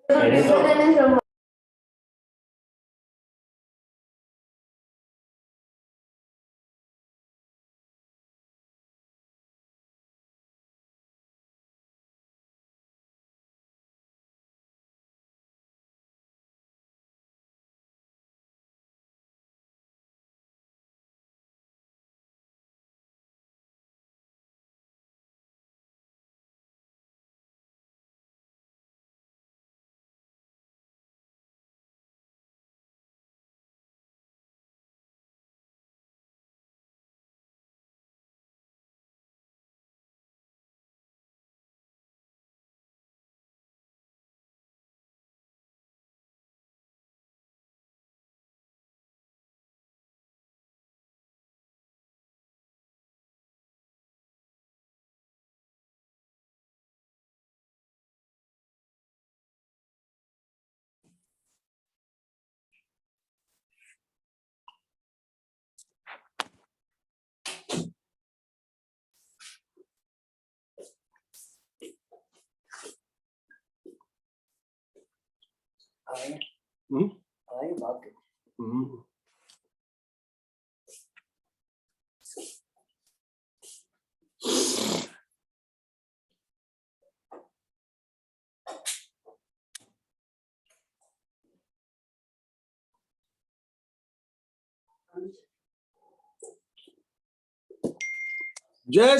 जय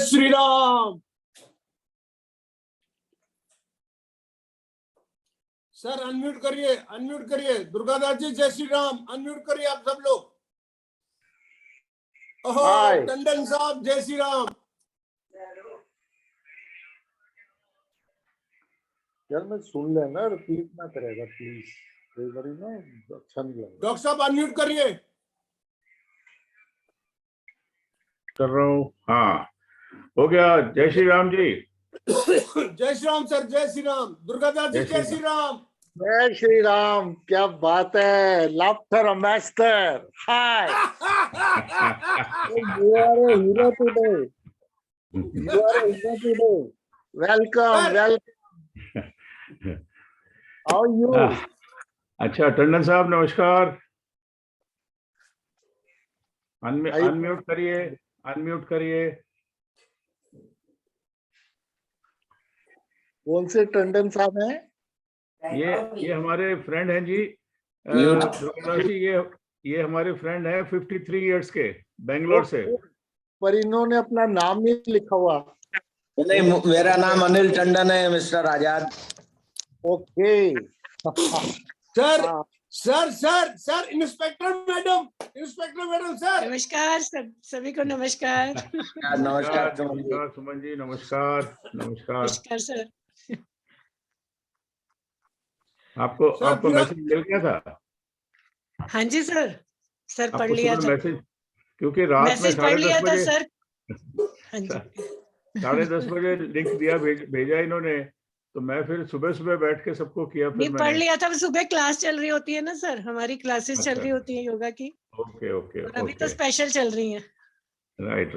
Shri Ram. Sir unmute करिए दुर्गादास जी। जय श्री राम। अनम्यूट करिए आप सब लोग। टंडन साहब जय श्री राम। यार मैं सुन लेना, रिपीट ना करेगा प्लीज, कई बार ना अच्छा नहीं लगेगा। डॉक्टर साहब अनम्यूट करिए। कर रहा हूँ। हाँ हो गया। जय श्री राम जी। जय श्री राम सर। जय श्री राम। दुर्गादास जी जय श्री राम। जय श्री राम। क्या बात है, laughter master. Hi, you are a hero today. You are a hero today. Welcome, welcome. How are you? अच्छा टंडन साहब नमस्कार। अनम्यूट करिए, अनम्यूट करिए। कौन से टंडन साहब हैं? ये हमारे फ्रेंड हैं जी। ये हमारे फ्रेंड है 53 इयर्स के, बेंगलोर से। पर इन्होंने अपना नाम नहीं लिखा हुआ। नहीं, मेरा नाम अनिल टंडन है mister Azad. Okay. Sir sir sir sir inspector madam sir नमस्कार सभी को। नमस्कार। नमस्कार सुमन जी। नमस्कार नमस्कार सर। आपको मैसेज मिल गया था? हाँ जी सर पढ़ लिया था मैसेज, क्योंकि रात में 10:30 बजे सर। हाँ जी 10:30 बजे लिंक दिया, भेजा इन्होंने, तो मैं फिर सुबह बैठ के सबको किया। फिर नहीं पढ़ लिया था। सुबह क्लास चल रही होती है ना सर, हमारी क्लासेस चल रही होती है योगा की। ओके। अभी तो स्पेशल चल रही है। राइट।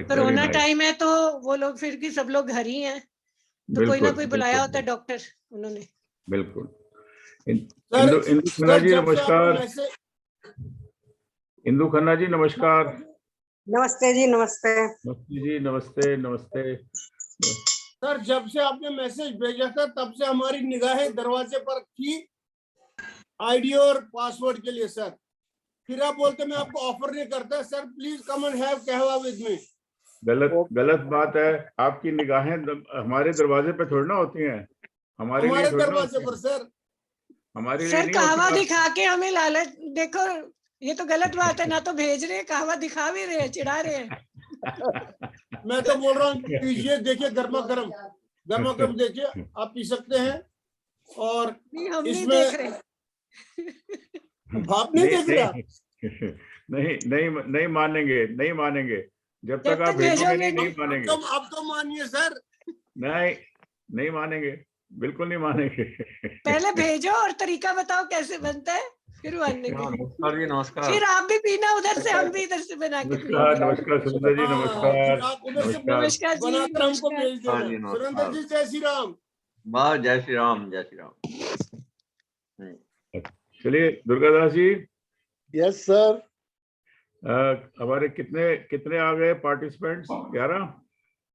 कोरोना टाइम है तो वो लोग फिर भी सब लोग घर ही हैं, तो कोई ना कोई बुलाया होता है डॉक्टर उन्होंने। बिल्कुल। इंदु खन्ना जी नमस्कार। इंदु खन्ना जी नमस्कार। नमस्ते जी। नमस्ते। सर जब से आपने मैसेज भेजा था तब से हमारी निगाहें दरवाजे पर थी आईडी और पासवर्ड के लिए सर। फिर आप बोलते मैं आपको ऑफर नहीं करता। Sir please come and have कहवा विद मी। गलत बात है। आपकी निगाहें हमारे दरवाजे पे थोड़ी ना होती हैं, हमारे दरवाजे पर सर। हमारे लिए सर नहीं कहवा होती। दिखा के हमें लालच, देखो ये तो गलत बात है ना। तो भेज रहे हैं कहवा, दिखा भी रहे हैं, चिढ़ा रहे हैं। मैं तो बोल रहा हूँ ये देखिए गर्मा गर्म देखिए, आप पी सकते हैं। और हम इसमें नहीं देख रहे। भाप नहीं देख रहा। नहीं मानेंगे जब तक आप भेजोगे नहीं मानेंगे। अब तो मानिए सर। नहीं मानेंगे, बिल्कुल नहीं मानेंगे। पहले भेजो और तरीका बताओ कैसे बनता है, फिर मानेंगे। नमस्कार। फिर आप भी पीना उधर से, हम भी इधर से बना के पीएंगे। नमस्कार सुरेंद्र जी। आप उधर से नमस्कार जी। बनाकर हमको भेज देना। सुरेंद्र जी जय श्री राम। जय श्री राम। चलिए दुर्गादास जी, यस सर। हमारे कितने कितने आ गए पार्टिसिपेंट्स? 11?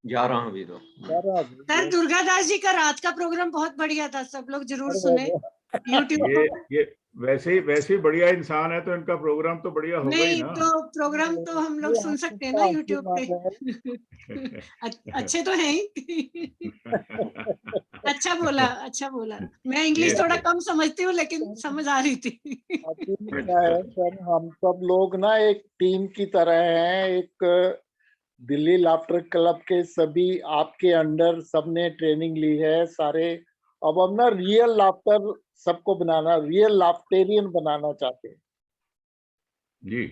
11 अभी तो। सर दुर्गादास जी का रात का प्रोग्राम बहुत बढ़िया था, सब लोग जरूर सुने यूट्यूब पर। ये वैसे ही बढ़िया इंसान है तो इनका प्रोग्राम तो बढ़िया होगा ही नहीं ना। तो प्रोग्राम तो हम लोग सुन सकते हैं ना यूट्यूब पे। अच्छे तो हैं ही। अच्छा बोला। मैं इंग्लिश थोड़ा कम समझती हूँ लेकिन समझ आ रही थी। क्या है सर, हम सब लोग ना एक टीम की तरह हैं। एक दिल्ली लाफ्टर क्लब के सभी आपके अंडर सबने ट्रेनिंग ली है सारे। अब हम ना रियल लाफ्टर सबको बनाना, रियल लाफ्टेरियन बनाना चाहते हैं। जी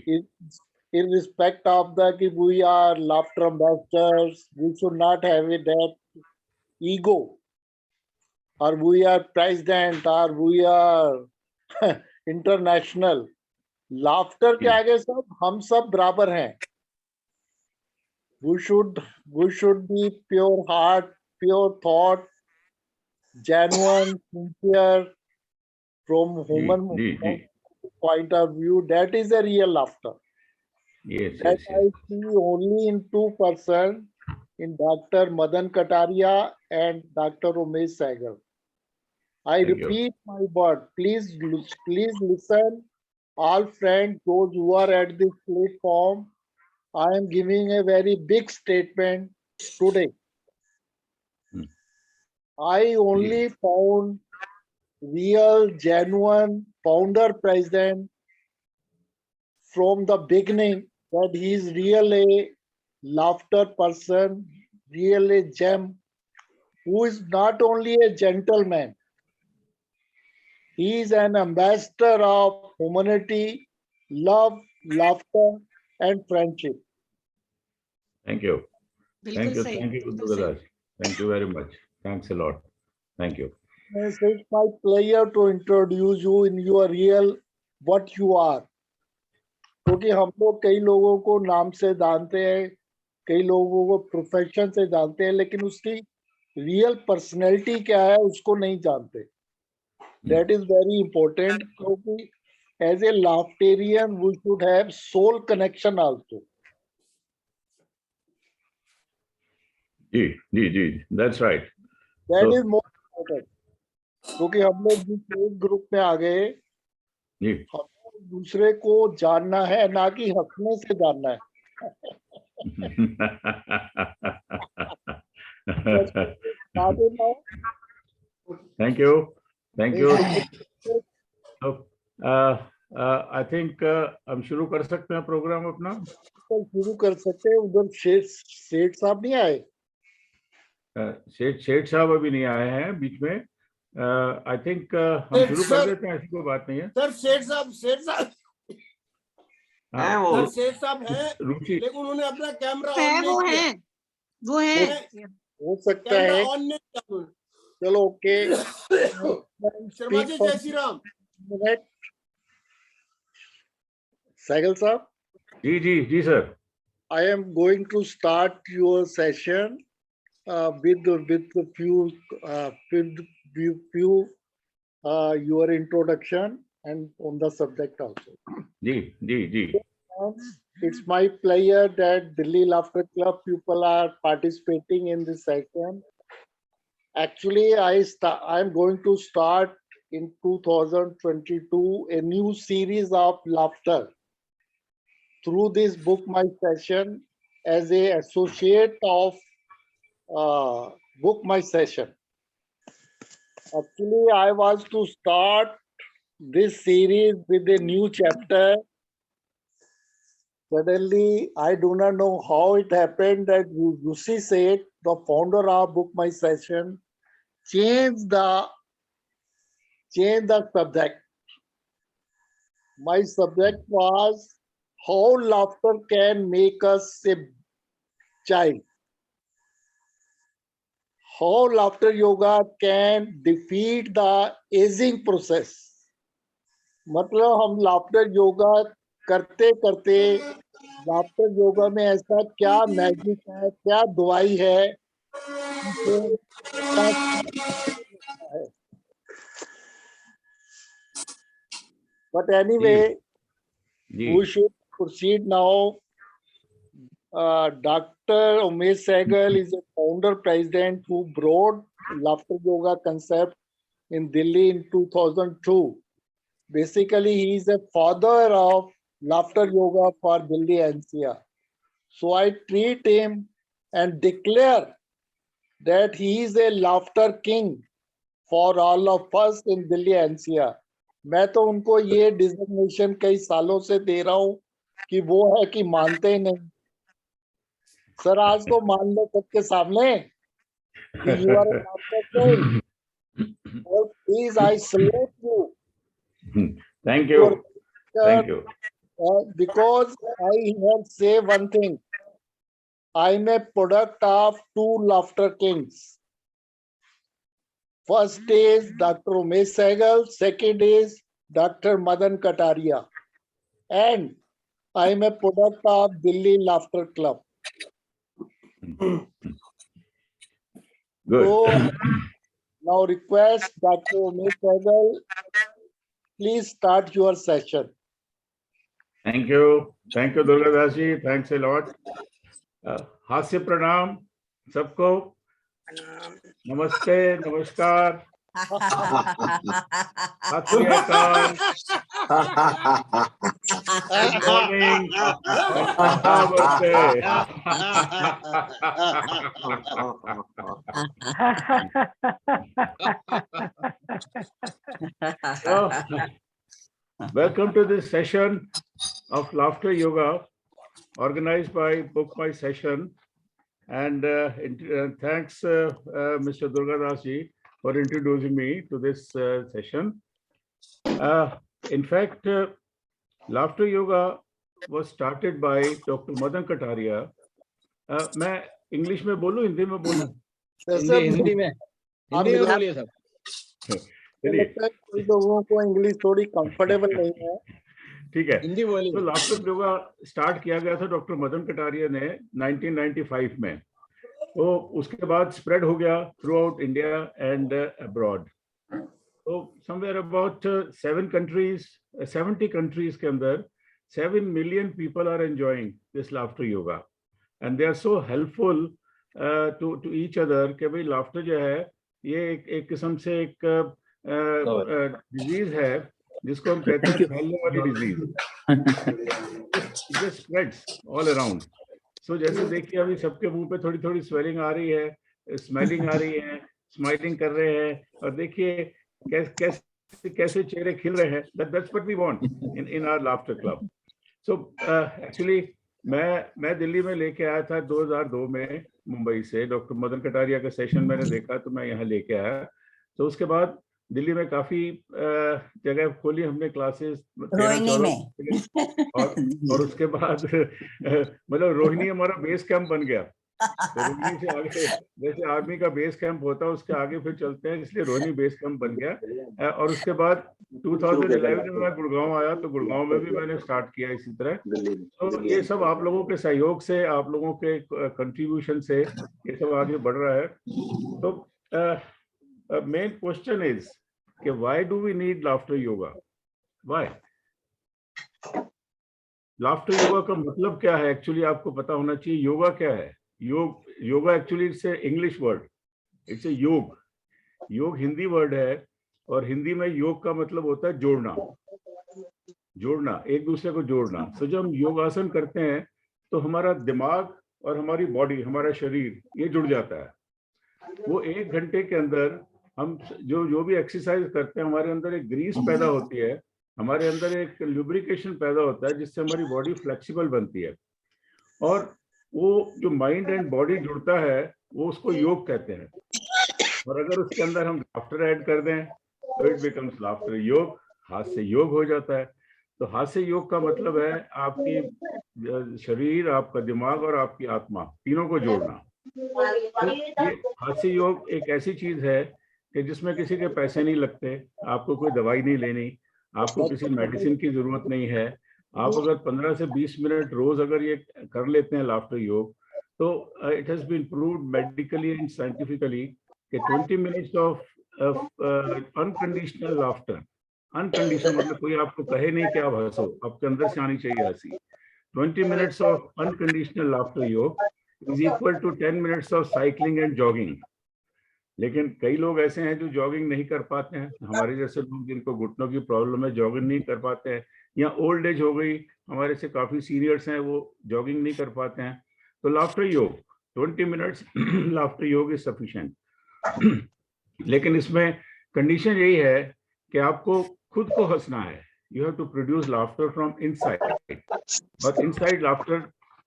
In respect of the कि we are laughter ambassadors, we should not have it that ego, or we are president, or we are international. Laughter के आगे सब हम सब बराबर हैं. We should be pure heart, pure thought, genuine, sincere from human ji point of view. That is a real laughter. yes That yes I yes see only in 2%, in Dr. Madan Kataria and Dr. Umesh Sehgal. I Thank you. repeat my word. Please listen, all friends, those who are at this platform. I am giving a very big statement today. Hmm. I only found real, genuine founder president from the beginning that he is really laughter person, really gem, who is not only a gentleman, he is an ambassador of humanity, love, laughter, and friendship. Thank you. बिल्कुल सही। Thank you Durgadas. Thank you very much. Thanks a lot. Thank you. It's my pleasure to introduce you in your real what you are. क्योंकि हम लोग कई लोगों को नाम से जानते हैं, कई लोगों को प्रोफेशन से जानते हैं, लेकिन उसकी रियल पर्सनैलिटी क्या है उसको नहीं जानते. दैट इज वेरी इंपॉर्टेंट, क्योंकि as a laughterian we should have soul connection also. जी that's right. That is more important. क्योंकि हम लोग जिस ग्रुप में आ गए, जी हमें दूसरे को जानना है, ना कि हंसने से जानना है. Thank you. So, I think हम शुरू कर सकते हैं प्रोग्राम अपना. शुरू कर सकते हैं. उधर शेठ साहब नहीं आए. शेठ साहब अभी नहीं आए हैं बीच में. आई थिंक हम शुरू कर देते हैं, ऐसी कोई बात नहीं है. सर शेठ साहब हैं वो। सर शेठ साहब हैं, रुचि लेकिन उन्होंने अपना कैमरा ऑन है, नहीं किया. वो है। हो सकता कैमरा है. ऑन नहीं किया उन्होंने. चलो ओके. शर्मा जी जय श्री राम. Sehgal sir, जी sir. I am going to start your session with a few your introduction and on the subject also. जी. It's my pleasure that Delhi Laughter Club people are participating in this session. Actually, I'm going to start in 2022 a new series of laughter through this book my session as a associate of book my session. Actually, I was to start this series with a new chapter. Suddenly, I do not know how it happened that Lucy said, the founder of book my session, change the subject. My subject was how laughter can make us a child. How laughter yoga can defeat the aging process. मतलब हम laughter yoga करते करते laughter yoga में ऐसा क्या magic है, क्या दवाई है, But anyway, ji we should proceed now. Dr. Umesh Sehgal is a founder president who brought laughter yoga concept in Delhi in 2002. Basically, he is a father of laughter yoga for Delhi NCR. So I treat him and declare that he is a laughter king for all of us in Delhi NCR. मैं तो उनको ये designation कई सालों से दे रहा हूँ कि वो है कि मानते ही नहीं। सर आज तो मान लो सबके सामने कि you are a laughter king. Well, please, I salute you. Thank you thank you Because I have say one thing. I'm a product of two laughter kings. First is Dr. Umesh Sehgal, second is Dr. Madan Kataria. And I'm a product of Delhi Laughter Club. Good So now request Dr. Umesh Sehgal, please start your session. Thank you Durgadas ji, thanks a lot. हास्य प्रणाम सबको, नमस्ते नमस्कार, सत श्री अकाल, good morning, नमस्ते। Welcome to this session of Laughter Yoga organized by Book My Session, and thanks Mr. Durgadas ji for introducing me to this session. In fact, Laughter Yoga was started by Dr. Madan Kataria. मैं English में बोलूं, हिंदी में बोलूं? हिंदी में बोलिए सब। चलिए, कई लोगों को इंग्लिश थोड़ी कंफर्टेबल नहीं है। ठीक है। हिंदी बोलिए। तो लाफ्टर योगा स्टार्ट किया गया था डॉक्टर मदन कटारिया ने 1995 में। तो उसके बाद स्प्रेड हो गया throughout India and abroad. तो समवेयर अबाउट 70 कंट्रीज के अंदर 7 million people are enjoying this laughter yoga and they are so helpful to each other कि भाई लाफ्टर जो है ये एक किस्म से एक डिजीज है जिसको हम कहते हैं फैलने वाली disease, it spreads all around. So जैसे देखिए अभी सबके मुंह पे थोड़ी थोड़ी स्वेलिंग आ रही है, स्मेलिंग आ रही है, स्माइलिंग कर रहे हैं, और देखिए कैसे चेहरे खिल रहे हैं। That's what we want in our laughter club. So actually मैं दिल्ली में लेके आया था 2002 में मुंबई से। डॉक्टर मदन कटारिया का सेशन मैंने देखा तो मैं यहाँ लेके आया। तो उसके बाद दिल्ली में काफी जगह खोली हमने क्लासेस, रोहिणी में और उसके बाद मतलब रोहिणी हमारा बेस कैंप बन गया। तो रोहिणी से आगे जैसे आर्मी का बेस कैंप होता है उसके आगे फिर चलते हैं, इसलिए रोहिणी बेस कैंप बन गया। और उसके बाद 2011 में मैं गुड़गांव आया, तो गुड़गांव में भी मैंने स्टार्ट किया इसी तरह। तो ये सब आप लोगों के सहयोग से, आप लोगों के कंट्रीब्यूशन से ये सब आगे बढ़ रहा है। तो main question is कि why do we need laughter yoga? Why? Laughter yoga का मतलब क्या है? एक्चुअली आपको पता होना चाहिए योगा क्या है। Yoga actually it's a English word, it's a योग। योग हिंदी वर्ड है और हिंदी में योग का मतलब होता है जोड़ना, एक दूसरे को जोड़ना। तो जब हम योगासन करते हैं तो हमारा दिमाग और हमारी बॉडी, हमारा शरीर ये जुड़ जाता है। वो 1 घंटे के अंदर हम जो भी एक्सरसाइज करते हैं, हमारे अंदर एक ग्रीस पैदा होती है, हमारे अंदर एक लुब्रिकेशन पैदा होता है जिससे हमारी बॉडी फ्लेक्सिबल बनती है। और वो जो माइंड एंड बॉडी जुड़ता है वो उसको योग कहते हैं। और अगर उसके अंदर हम लाफ्टर ऐड कर दें तो इट बिकम्स लाफ्टर योग, हास्य योग हो जाता है। तो हास्य योग का मतलब है आपकी शरीर, आपका दिमाग और आपकी आत्मा तीनों को जोड़ना। तो ये हास्य योग एक ऐसी चीज है कि जिसमें किसी के पैसे नहीं लगते, आपको कोई दवाई नहीं लेनी, आपको किसी मेडिसिन की जरूरत नहीं है। आप अगर 15 से 20 मिनट रोज अगर ये कर लेते हैं लाफ्टर योग, तो it has been proved medically and scientifically कि 20 minutes of unconditional laughter unconditional, मतलब कोई आपको कहे नहीं कि आप हंसो, आपके अंदर से आनी चाहिए हंसी। 20 minutes of unconditional laughter yoga is equal to 10 minutes of cycling and jogging. लेकिन कई लोग ऐसे हैं जो जॉगिंग नहीं कर पाते हैं, हमारे जैसे लोग जिनको घुटनों की प्रॉब्लम है जॉगिंग नहीं कर पाते हैं, या ओल्ड एज हो गई, हमारे से काफी सीनियर्स हैं वो जॉगिंग नहीं कर पाते हैं। तो लाफ्टर योग 20 मिनट्स लाफ्टर योग इज सफिशिएंट। लेकिन इसमें कंडीशन यही है कि आपको खुद को हंसना है। You have to produce laughter from inside. और इनसाइड लाफ्टर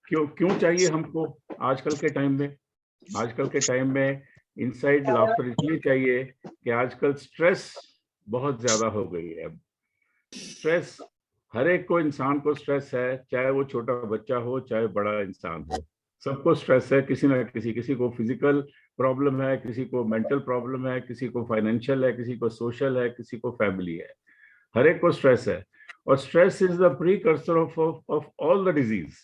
क्यों चाहिए हमको आजकल के टाइम में? आजकल के टाइम में इनसाइड लाफ्टर इसलिए चाहिए कि आजकल स्ट्रेस बहुत ज्यादा हो गई है। स्ट्रेस हर एक को, इंसान को स्ट्रेस है, चाहे वो छोटा बच्चा हो चाहे बड़ा इंसान हो, सबको स्ट्रेस है। किसी ना किसी को फिजिकल प्रॉब्लम है, किसी को मेंटल प्रॉब्लम है, किसी को फाइनेंशियल है, किसी को सोशल है, किसी को फैमिली है। हर एक को स्ट्रेस है, और stress is the precursor of all the disease.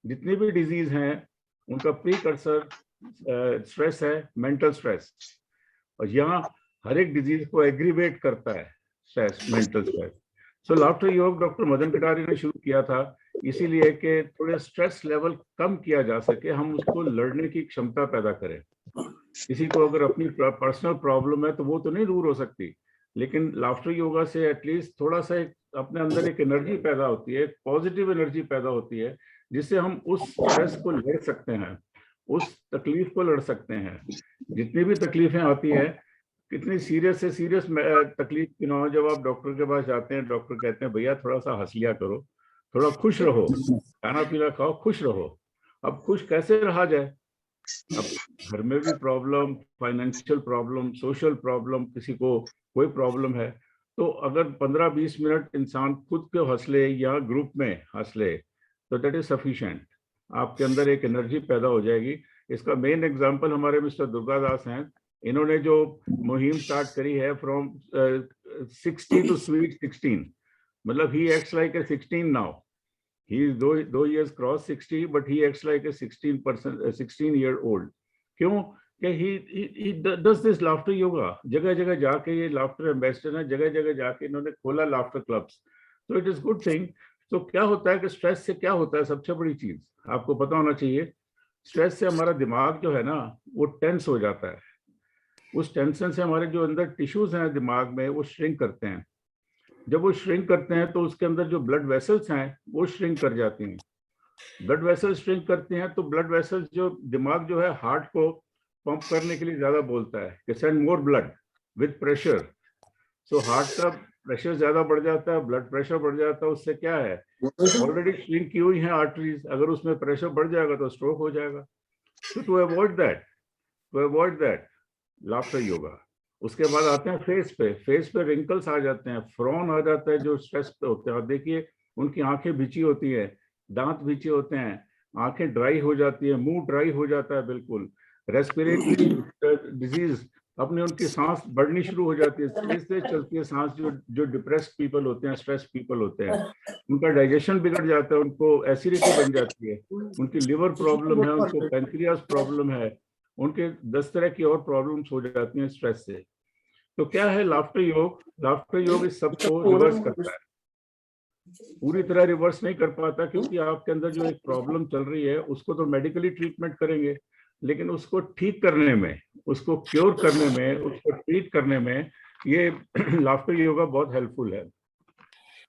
जितनी भी डिजीज हैं उनका प्रीकर्सर स्ट्रेस है, मेंटल स्ट्रेस। और यहाँ हर एक डिजीज को एग्रीवेट करता है स्ट्रेस, मेंटल स्ट्रेस। सो लाफ्टर योग डॉक्टर मदन कटारिया ने शुरू किया था इसीलिए कि थोड़े स्ट्रेस लेवल कम किया जा सके, हम उसको लड़ने की क्षमता पैदा करें। किसी को अगर अपनी पर्सनल प्रॉब्लम है तो वो तो नहीं दूर हो सकती, लेकिन लाफ्टर योगा से एटलीस्ट थोड़ा सा अपने अंदर एक एनर्जी पैदा होती है, एक पॉजिटिव एनर्जी पैदा होती है, जिससे हम उस स्ट्रेस को लड़ सकते हैं, उस तकलीफ को लड़ सकते हैं। जितनी भी तकलीफें आती हैं, कितनी सीरियस से सीरियस तकलीफ क्यों ना हो, जब आप डॉक्टर के पास जाते हैं, डॉक्टर कहते हैं भैया थोड़ा सा हंस लिया करो, थोड़ा खुश रहो, खाना पीना खाओ, खुश रहो। अब खुश कैसे रहा जाए? अब घर में भी problem, financial problem, social problem, किसी को कोई प्रॉब्लम है, तो अगर 15-20 मिनट इंसान खुद को हंस ले या ग्रुप में हंस ले तो दैट इज सफिशिएंट। आपके अंदर एक एनर्जी पैदा हो जाएगी। इसका मेन एग्जांपल हमारे मिस्टर दुर्गादास हैं। इन्होंने जो मुहिम स्टार्ट करी है फ्रॉम 60 टू स्वीट 16, मतलब he acts like a 16 now. He is though he has crossed 60, but he acts like a 16-year-old. क्यों? कि he does this laughter yoga. जगह जगह जाके ये laughter ambassador है, जगह जगह जाके इन्होंने खोला laughter clubs. So it is good thing. तो क्या होता है कि स्ट्रेस से क्या होता है? सबसे बड़ी चीज आपको पता होना चाहिए, स्ट्रेस से हमारा दिमाग जो है ना वो टेंस हो जाता है। उस टेंशन से हमारे जो अंदर टिश्यूज हैं दिमाग में वो श्रिंक करते हैं। जब वो श्रिंक करते हैं तो उसके अंदर जो ब्लड वेसल्स हैं वो श्रिंक कर जाती हैं। ब्लड वेसल्स श्रिंक करती हैं तो ब्लड वेसल्स जो दिमाग जो है हार्ट को पंप करने के लिए ज्यादा बोलता है कि send more blood with pressure. So heart का प्रेशर ज्यादा बढ़ जाता है, ब्लड प्रेशर बढ़ जाता है, उससे क्या है, ऑलरेडी श्रिंक की हुई है आर्टरीज, अगर उसमें प्रेशर बढ़ जाएगा तो स्ट्रोक हो जाएगा। तो to avoid that laughter yoga. उसके बाद आते हैं फेस पे रिंकल्स आ जाते हैं, फ्रॉन आ जाता है जो स्ट्रेस पे होते हैं। और देखिए उनकी आंखें भिंची होती है, दांत भिंचे होते हैं, आंखें ड्राई हो जाती है, मुंह ड्राई हो जाता है बिल्कुल। रेस्पिरेटरी डिजीज अपने उनकी सांस बढ़नी शुरू हो जाती है, तेज तेज चलती है सांस। जो डिप्रेस्ड पीपल होते हैं, स्ट्रेस पीपल होते हैं, उनका डाइजेशन बिगड़ जाता है, उनको एसिडिटी बन जाती है, उनकी लिवर प्रॉब्लम है, उनको पैंक्रियास प्रॉब्लम है, उनके 10 तरह की और प्रॉब्लम्स हो जाती हैं स्ट्रेस से। तो क्या है लाफ्टर योग? लाफ्टर योग इस सबको रिवर्स करता है। पूरी तरह रिवर्स नहीं कर पाता क्योंकि आपके अंदर जो एक प्रॉब्लम चल रही है उसको तो मेडिकली ट्रीटमेंट करेंगे, लेकिन उसको ठीक करने में, उसको क्योर करने में, उसको ट्रीट करने में ये लाफ्टर योगा बहुत हेल्पफुल है।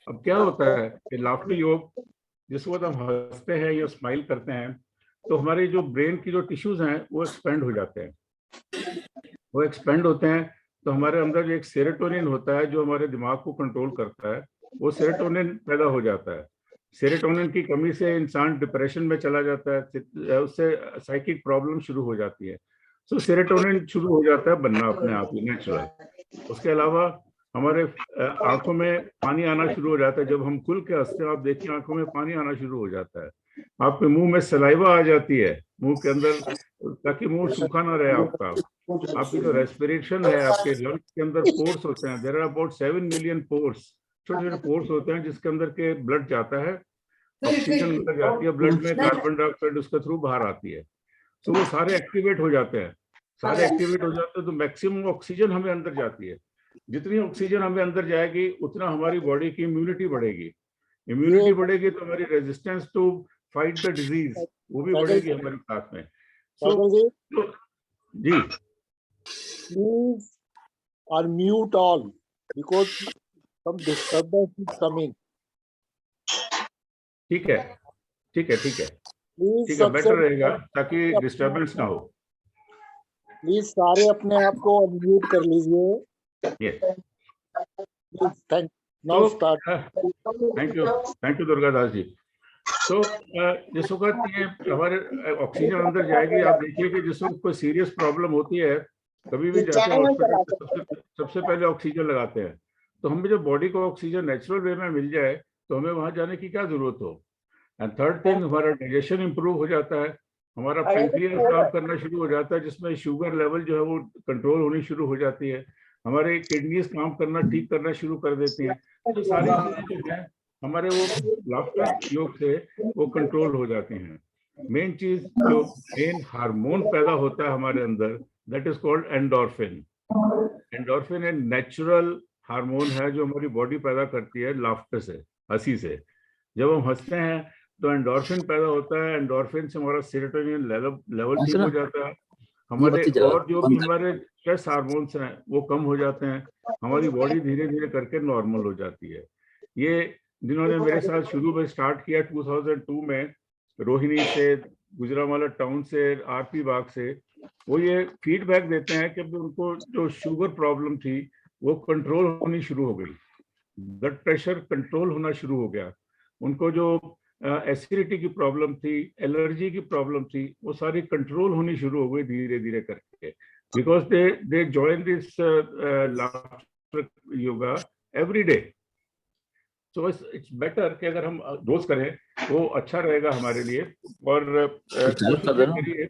अब क्या होता है कि लाफ्टर योग जिस वक्त हम हंसते हैं या स्माइल करते हैं तो हमारे जो ब्रेन की जो टिश्यूज हैं वो एक्सपेंड हो जाते हैं। वो एक्सपेंड होते हैं तो हमारे अंदर जो एक सेरोटोनिन होता है जो हमारे दिमाग को कंट्रोल करता है, वो सेरोटोनिन पैदा हो जाता है। सेरोटोनिन की कमी से इंसान डिप्रेशन में चला जाता है, उससे साइकिक प्रॉब्लम शुरू हो जाती है। सो सेरोटोनिन शुरू हो जाता है बनना अपने आप ही नेचुरल। उसके अलावा हमारे आंखों में पानी आना शुरू हो जाता है। जब हम खुल के हंसते हैं आप देखिए आंखों में पानी आना शुरू हो जाता है। आपके मुंह में सलाइवा आ जाती है मुंह के अंदर, ताकि मुंह सूखा ना रहे आपका। आपकी जो रेस्पिरेशन है, आपके लंग्स के अंदर पोर्स होते हैं, there are about 7 million pores, छोटे छोटे पोर्स होते हैं जिसके अंदर के ब्लड जाता है, ऑक्सीजन अंदर जाती है ब्लड में, कार्बन डाइऑक्साइड उसके थ्रू बाहर आती है। तो वो सारे एक्टिवेट हो जाते हैं, तो मैक्सिमम ऑक्सीजन हमें अंदर जाती है। जितनी ऑक्सीजन हमें अंदर जाएगी उतना हमारी बॉडी की इम्यूनिटी बढ़ेगी। इम्यूनिटी बढ़ेगी तो हमारी resistance to fight the disease वो भी बढ़ेगी हमारे साथ में। सो जी please unmute all because some disturbance is coming. ठीक है, ठीक है, ठीक है, Please ठीक है, बेटर सबसे रहेगा ताकि डिस्टर्बेंस ना हो। प्लीज सारे अपने आप को अनम्यूट कर लीजिए। Yes, please thank now start. Thank you Durga Das ji. तो जिस वक्त ये हमारे ऑक्सीजन अंदर जाएगी, आप देखिए कि जिस वक्त कोई सीरियस प्रॉब्लम होती है, कभी भी जाते हैं हॉस्पिटल, सबसे पहले ऑक्सीजन लगाते हैं। तो हमें जब बॉडी को ऑक्सीजन नेचुरल वे में मिल जाए तो हमें वहां जाने की क्या जरूरत हो। एंड थर्ड थिंग, हमारा डाइजेशन इंप्रूव हो जाता है, हमारा पैंक्रियास काम करना शुरू हो जाता है, जिसमें शुगर लेवल जो है वो कंट्रोल होनी शुरू हो जाती है, हमारे किडनीज काम करना ठीक करना शुरू कर देती हैं। तो सारी चीजें जो है हमारे वो लाफ्टर योग से वो कंट्रोल हो जाते हैं। मेन चीज जो मेन हार्मोन पैदा होता है हमारे अंदर, that is called endorphin. Endorphin एक नेचुरल हार्मोन है जो हमारी बॉडी पैदा करती है लाफ्टर से, हंसी से। जब हम हंसते हैं तो एंडोर्फिन पैदा होता है, एंडोर्फिन से हमारा सेरोटोनिन लेवल ठीक हो जाता है, हमारे और जो भी हमारे स्ट्रेस हार्मोन्स हैं वो कम हो जाते हैं, हमारी बॉडी धीरे धीरे करके नॉर्मल हो जाती है। ये जिन्होंने मेरे साथ शुरू में स्टार्ट किया 2002 में, रोहिणी से, गुजरांवाला टाउन से, आरपी बाग से, वो ये फीडबैक देते हैं कि उनको जो शुगर प्रॉब्लम थी वो कंट्रोल होनी शुरू हो गई, ब्लड प्रेशर कंट्रोल होना शुरू हो गया, उनको जो एसिडिटी की प्रॉब्लम थी, एलर्जी की प्रॉब्लम थी, वो सारी कंट्रोल होनी शुरू हो गई धीरे धीरे करके, because they join this yoga every day. So it's better कि अगर हम रोज करें वो अच्छा रहेगा हमारे लिए। और कोशिश करिए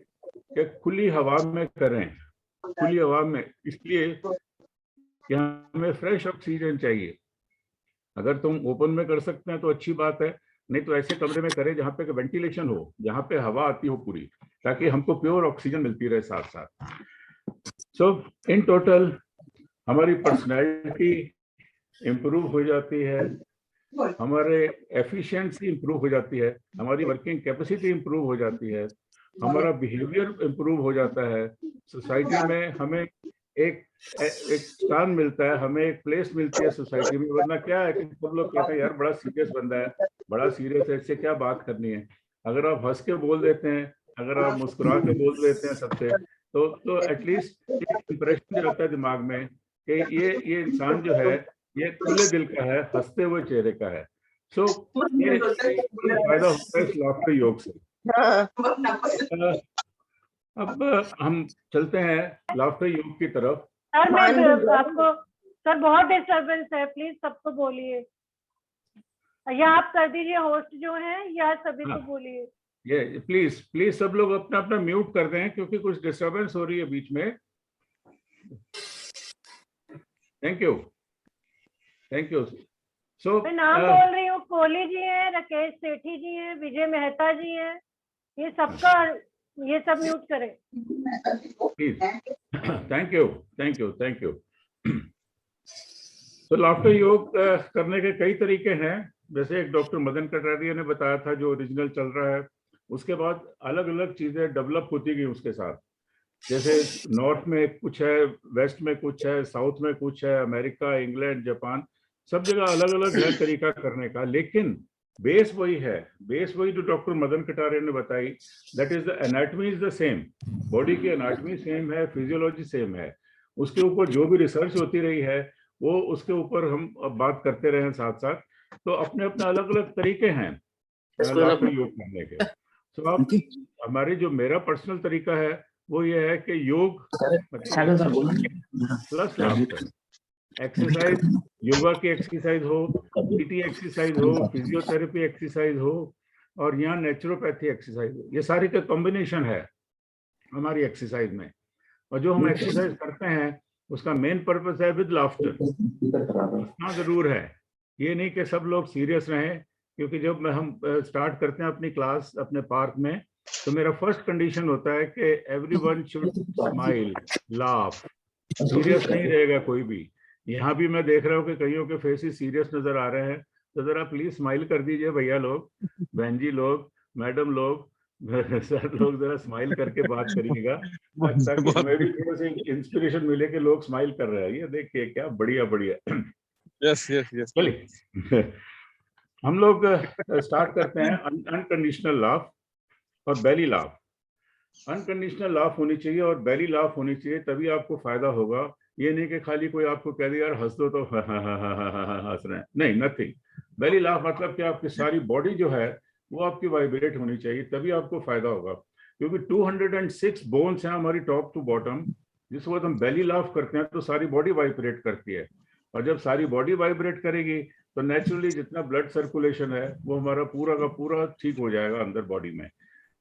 कि खुली हवा में करें, खुली हवा में, इसलिए कि हमें फ्रेश ऑक्सीजन चाहिए। अगर तुम ओपन में कर सकते हैं तो अच्छी बात है, नहीं तो ऐसे कमरे में करें जहाँ पे वेंटिलेशन हो, जहाँ पे हवा आती हो पूरी, ताकि हमको प्योर ऑक्सीजन मिलती रहे साथ साथ। सो इन टोटल हमारी पर्सनैलिटी इम्प्रूव हो जाती है, हमारे एफिशिएंसी इंप्रूव हो जाती है, हमारी वर्किंग कैपेसिटी इंप्रूव हो जाती है, हमारा बिहेवियर इंप्रूव हो जाता है, सोसाइटी में हमें एक स्थान मिलता है, हमें एक प्लेस मिलती है सोसाइटी में। वरना क्या है कि सब लोग कहते हैं यार बड़ा सीरियस बंदा है, बड़ा सीरियस है, इससे क्या बात करनी है। अगर आप हंस के बोल देते हैं, अगर आप मुस्कुरा के बोल देते हैं सबसे, तो एटलीस्ट एक इंप्रेशन रहता है दिमाग में कि ये इंसान जो है ये खुले दिल का है, हंसते हुए चेहरे का है। सो ये फायदा होता है इस लाफ्टर योग से। अब हम चलते हैं लाफ्टर योग की तरफ। सर मैं आपको, सर बहुत डिस्टर्बेंस है, प्लीज सबको बोलिए, या आप कर दीजिए होस्ट जो है, या सभी को बोलिए। ये प्लीज सब लोग अपना अपना म्यूट कर दें क्योंकि कुछ डिस्टर्बेंस हो रही है बीच में। Thank you, thank you. So मैं नाम बोल रही हूँ, कोहली जी हैं, राकेश सेठी जी हैं, विजय मेहता जी हैं, ये सबका, ये सब म्यूट करें please. Thank you, thank you, thank you. तो लाफ्टर योग करने के कई तरीके हैं, जैसे एक डॉक्टर मदन कटारिया ने बताया था जो ओरिजिनल चल रहा है, उसके बाद अलग अलग चीजें डेवलप होती गई उसके साथ, जैसे नॉर्थ में कुछ है, वेस्ट में कुछ है, साउथ में कुछ है, अमेरिका, इंग्लैंड, जापान, सब जगह अलग अलग है तरीका करने का, लेकिन बेस वही है, बेस वही जो डॉक्टर मदन कटारिया ने बताई, that is the anatomy is the same, body की एनाटमी सेम है, फिजियोलॉजी सेम है, उसके ऊपर जो भी रिसर्च होती रही है वो उसके ऊपर हम अब बात करते रहे साथ साथ। तो अपने अपने अलग अलग तरीके हैं लाफ्टर योग करने के। तो आप हमारे जो मेरा पर्सनल तरीका है वो ये है कि योग प्लस लाफ्टर एक्सरसाइज, योगा की एक्सरसाइज हो, पीटी एक्सरसाइज हो, फिजियोथेरेपी एक्सरसाइज हो, और यहाँ नेचुरोपैथी एक्सरसाइज हो, ये सारी का कॉम्बिनेशन है हमारी एक्सरसाइज में। और जो हम एक्सरसाइज करते हैं उसका मेन पर्पस है विद लाफ्टर। हंसना जरूर है, ये नहीं कि सब लोग सीरियस रहें, क्योंकि जब हम स्टार्ट करते हैं अपनी क्लास अपने पार्क में, तो मेरा फर्स्ट कंडीशन होता है कि everyone should smile, laugh, serious नहीं रहेगा कोई भी। यहाँ भी मैं देख रहा हूँ कि कईयों के फेसेस सीरियस नजर आ रहे हैं, तो जरा प्लीज स्माइल कर दीजिए भैया लोग, बहन जी लोग, मैडम लोग, सर लोग, जरा स्माइल करके बात करिएगा ताकि हमें भी थोड़ा सा इंस्पिरेशन मिले कि लोग स्माइल कर रहे हैं। ये देखिए क्या बढ़िया बढ़िया। Yes yes yes. चलिए हम लोग स्टार्ट करते हैं। अनकंडीशनल लाफ और बेली लाफ। अनकंडीशनल लाफ होनी चाहिए और बेली लाफ होनी चाहिए, तभी आपको फायदा होगा। ये नहीं कि खाली कोई आपको कह दे यार हंस दो तो हंस रहे हैं, नहीं, नथिंग। बेली लाफ मतलब कि आपकी सारी बॉडी जो है वो आपकी वाइब्रेट होनी चाहिए, तभी आपको फायदा होगा। क्योंकि 206 बोन्स हैं हमारी टॉप टू बॉटम। जिस वक्त हम बेली लाफ करते हैं तो सारी बॉडी वाइब्रेट करती है, और जब सारी बॉडी वाइब्रेट करेगी तो नेचुरली जितना ब्लड सर्कुलेशन है वो हमारा पूरा का पूरा ठीक हो जाएगा अंदर बॉडी में।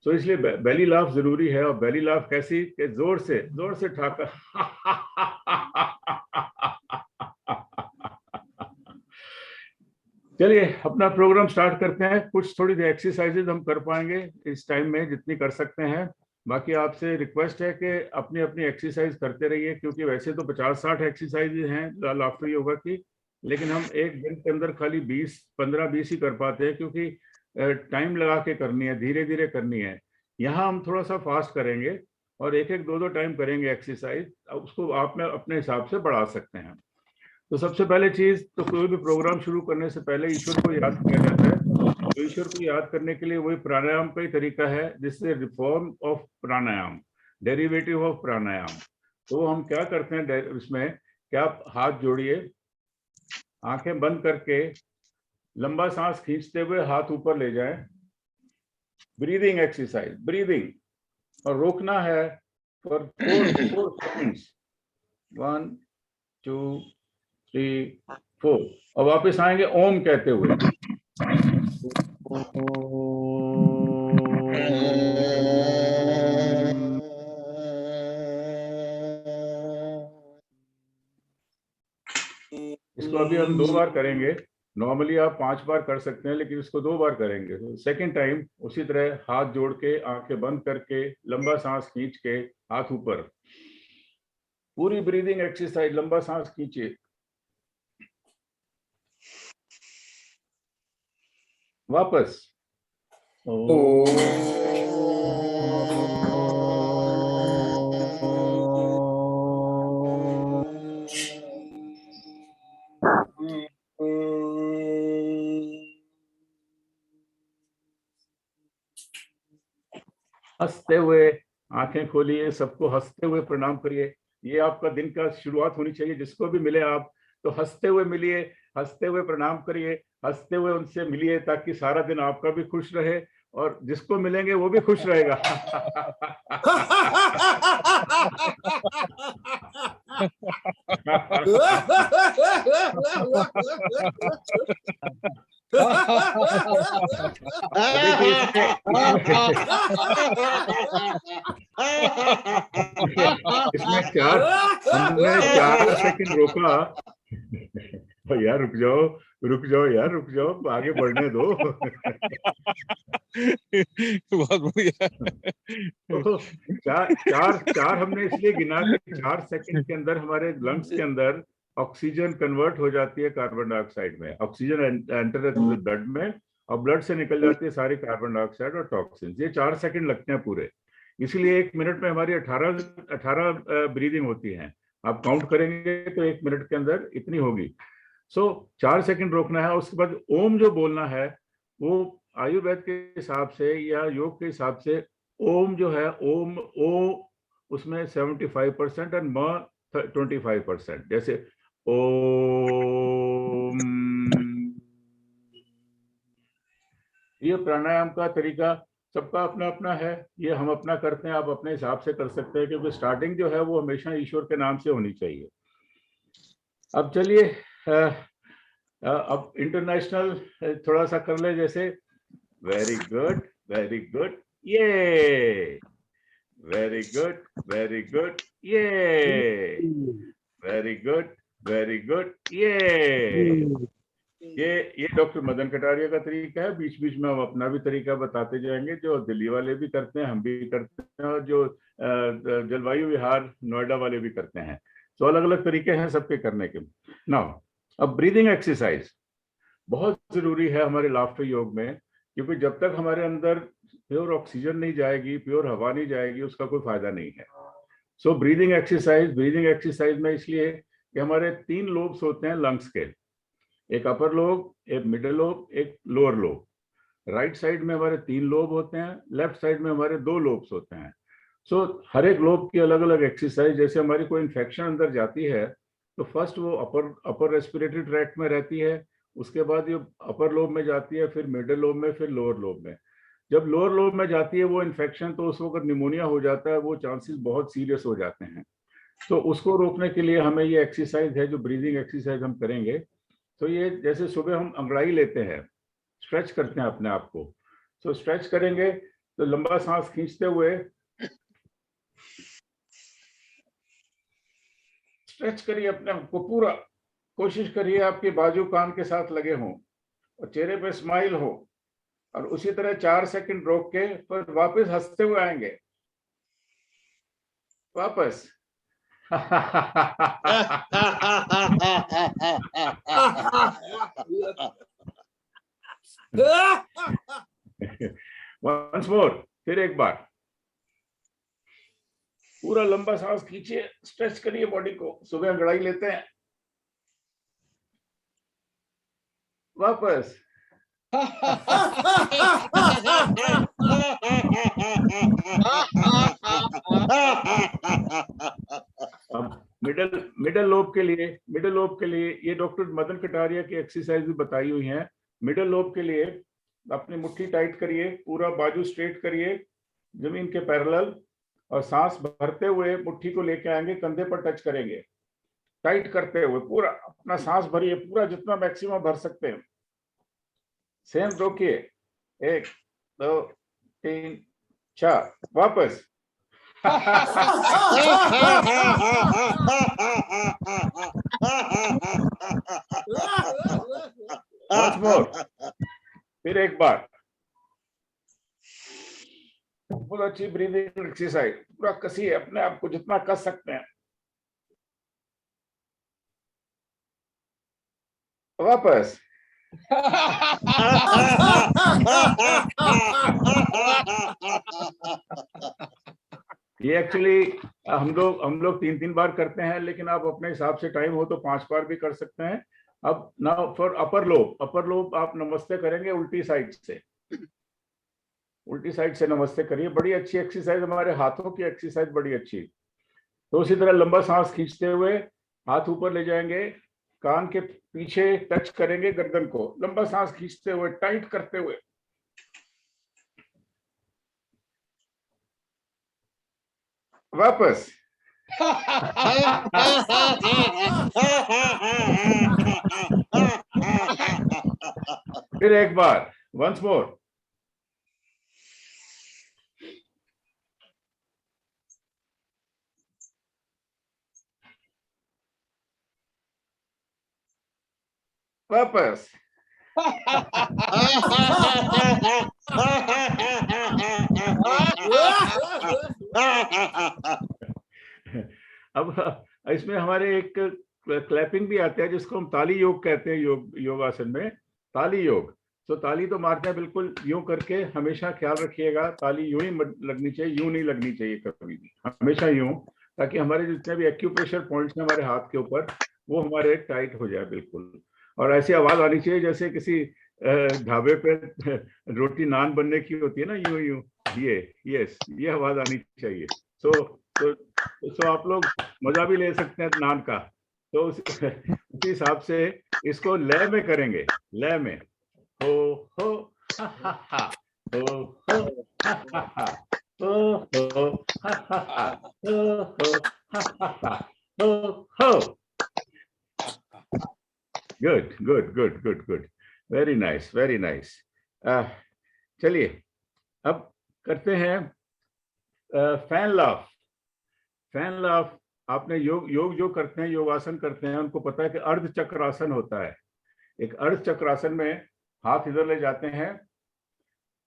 तो इसलिए बेली लाफ जरूरी है। और बेली लाफ कैसी कि जोर से ठाकर चलिए अपना प्रोग्राम स्टार्ट करते हैं। कुछ थोड़ी सी एक्सरसाइजेज हम कर पाएंगे इस टाइम में, जितनी कर सकते हैं। बाकी आपसे रिक्वेस्ट है कि अपनी अपनी एक्सरसाइज करते रहिए, क्योंकि वैसे तो 50-60 एक्सरसाइजेज हैं लाफ्टर योगा की, लेकिन हम एक दिन के अंदर खाली 15-20 ही कर पाते हैं, क्योंकि टाइम लगा के करनी है, धीरे धीरे करनी है। यहाँ हम थोड़ा सा फास्ट करेंगे और एक एक दो टाइम करेंगे एक्सरसाइज, उसको आप में अपने हिसाब से बढ़ा सकते हैं। तो सबसे पहले चीज, तो कोई भी प्रोग्राम शुरू करने से पहले ईश्वर को याद किया जाता है। तो ईश्वर को याद करने के लिए वही प्राणायाम का ही तरीका है, जिससे reform of pranayama, derivative of pranayama. तो हम क्या करते हैं इसमें, क्या आप हाथ जोड़िए, आंखें बंद करके लंबा सांस खींचते हुए हाथ ऊपर ले जाएं। ब्रीदिंग एक्सरसाइज, ब्रीदिंग, और रोकना है फॉर 4 सेकंड्स। 1 2 3 4, और वापस आएंगे ओम कहते हुए। इसको अभी हम 2 बार करेंगे। नॉर्मली आप 5 बार कर सकते हैं, लेकिन इसको 2 बार करेंगे। तो सेकेंड टाइम उसी तरह हाथ जोड़ के, आंखें बंद करके, लंबा सांस खींच के, हाथ ऊपर, पूरी ब्रीदिंग एक्सरसाइज, लंबा सांस खींचिए। वापस हंसते हुए आंखें खोलिए, सबको हंसते हुए प्रणाम करिए। ये आपका दिन का शुरुआत होनी चाहिए। जिसको भी मिले आप तो हंसते हुए मिलिए, हंसते हुए प्रणाम करिए, हंसते हुए उनसे मिलिए, ताकि सारा दिन आपका भी खुश रहे और जिसको मिलेंगे वो भी खुश रहेगा। इसमें हमने 4 सेकंड रोका। यार रुक जाओ यार, रुक जाओ, आगे बढ़ने दो। बहुत बढ़िया। तो चार हमने इसलिए गिना कि 4 सेकंड के अंदर हमारे लंग्स के अंदर ऑक्सीजन कन्वर्ट हो जाती है कार्बन डाइऑक्साइड में। ऑक्सीजन एंटर ब्लड में, और ब्लड से निकल जाती है सारी कार्बन डाइऑक्साइड और टॉक्सिन। ये 4 सेकंड लगते हैं पूरे। इसलिए 1 मिनट में हमारी 18 ब्रीदिंग होती है। आप काउंट करेंगे तो 1 मिनट के अंदर इतनी होगी। 4 सेकंड रोकना है। उसके बाद ओम जो बोलना है, वो आयुर्वेद के हिसाब से या योग के हिसाब से ओम जो है, ओम ओ उसमें 75% और म 25%। जैसे ओम, ये प्राणायाम का तरीका सबका अपना अपना है। ये हम अपना करते हैं, आप अपने हिसाब से कर सकते हैं, क्योंकि स्टार्टिंग जो है वो हमेशा ईश्वर के नाम से होनी चाहिए। अब चलिए अब इंटरनेशनल थोड़ा सा कर ले। जैसे वेरी गुड, वेरी गुड, ये वेरी गुड, वेरी गुड, ये वेरी गुड, वेरी गुड, ये डॉक्टर मदन कटारिया का तरीका है। बीच बीच में हम अपना भी तरीका बताते जाएंगे, जो दिल्ली वाले भी करते हैं, हम भी करते हैं, और जो जलवायु विहार नोएडा वाले भी करते हैं। तो अलग अलग तरीके हैं सबके करने के। नाउ अब ब्रीदिंग एक्सरसाइज बहुत जरूरी है हमारे लाफ्टर योग में, क्योंकि जब तक हमारे अंदर प्योर ऑक्सीजन नहीं जाएगी, प्योर हवा नहीं जाएगी, उसका कोई फायदा नहीं है। सो ब्रीदिंग एक्सरसाइज में इसलिए कि हमारे 3 लोब्स होते हैं लंग्स के, एक अपर लोब, एक मिडिल लोब, एक लोअर लोब। राइट साइड में हमारे 3 लोब होते हैं, लेफ्ट साइड में हमारे 2 लोब्स होते हैं। सो हर एक लोब की अलग अलग एक्सरसाइज। जैसे हमारी कोई इन्फेक्शन अंदर जाती है तो फर्स्ट वो अपर रेस्पिरेटरी ट्रैक्ट में रहती है, उसके बाद ये अपर लोब में जाती है, फिर मिडिल लोब में, फिर लोअर लोब में। जब लोअर लोब में जाती है वो इन्फेक्शन, तो उस वक्त निमोनिया हो जाता है, वो चांसेस बहुत सीरियस हो जाते हैं। तो उसको रोकने के लिए हमें ये एक्सरसाइज है, जो ब्रीदिंग एक्सरसाइज हम करेंगे। तो ये जैसे सुबह हम अंगड़ाई लेते हैं, स्ट्रेच करते हैं अपने आप को। तो स्ट्रेच करेंगे तो लंबा सांस खींचते हुए स्ट्रेच करिए अपने आप को पूरा। कोशिश करिए आपके बाजू कान के साथ लगे हों और चेहरे पे स्माइल हो, और उसी तरह 4 सेकंड रोक के फिर वापस हंसते हुए आएंगे। वापस वंस मोर, फिर एक बार पूरा लंबा सांस खींचिए, स्ट्रेच करिए बॉडी को। सुबह अंगड़ाई लेते हैं, वापस अब मिडल लोब के लिए ये डॉक्टर मदन कटारिया की एक्सरसाइज भी बताई हुई है। मिडल लोब के लिए अपनी मुट्ठी टाइट करिए, पूरा बाजू स्ट्रेट करिए जमीन के पैरेलल, और सांस भरते हुए मुट्ठी को लेके आएंगे, कंधे पर टच करेंगे, टाइट करते हुए पूरा अपना सांस भरिए, पूरा जितना मैक्सिमम भर सकते हैं। सेम रोकिए, 1 2 3 4, वापस Once more, फिर एक बार। बहुत अच्छी ब्रीदिंग एक्सरसाइज, पूरा कसिए अपने आप को जितना कस सकते हैं। वापस ये एक्चुअली हम लोग 3 बार करते हैं, लेकिन आप अपने हिसाब से टाइम हो तो 5 बार भी कर सकते हैं। अब नाउ फॉर अपर लोब आप नमस्ते करेंगे उल्टी साइड से नमस्ते करिए। बड़ी अच्छी एक्सरसाइज, हमारे हाथों की एक्सरसाइज बड़ी अच्छी। तो उसी तरह लंबा सांस खींचते हुए हाथ ऊपर ले जाएंगे, कान के पीछे टच करेंगे गर्दन को, लंबा सांस खींचते हुए टाइट करते हुए। वापस फिर एक बार, वंस मोर। वापस अब इसमें हमारे एक क्लैपिंग भी आता है, जिसको हम ताली योग कहते हैं। योगासन में ताली योग। तो ताली तो मारते हैं बिल्कुल यूं करके, हमेशा ख्याल रखिएगा ताली यूं ही लगनी चाहिए, यूं नहीं लगनी चाहिए कभी भी, हमेशा यूं, ताकि हमारे जितने भी एक्यूप्रेशर पॉइंट्स हैं हमारे हाथ के ऊपर, वो हमारे टाइट हो जाए बिल्कुल। और ऐसी आवाज आनी चाहिए जैसे किसी ढाबे पे रोटी नान बनने की होती है ना, यूं यूं, ये आवाज आनी चाहिए। तो आप लोग मजा भी ले सकते हैं नान का। तो उसी हिसाब से इसको लय में करेंगे, लय में, हो हा हा हा, हो हा हा हा, हो हा हा हा, हो हा हा हा, हो। Good, very nice. चलिए अब करते हैं फैन लाफ। आपने योग जो करते हैं, योगासन करते हैं, उनको पता है कि अर्ध चक्रासन होता है। एक अर्ध चक्रासन में हाथ इधर ले जाते हैं,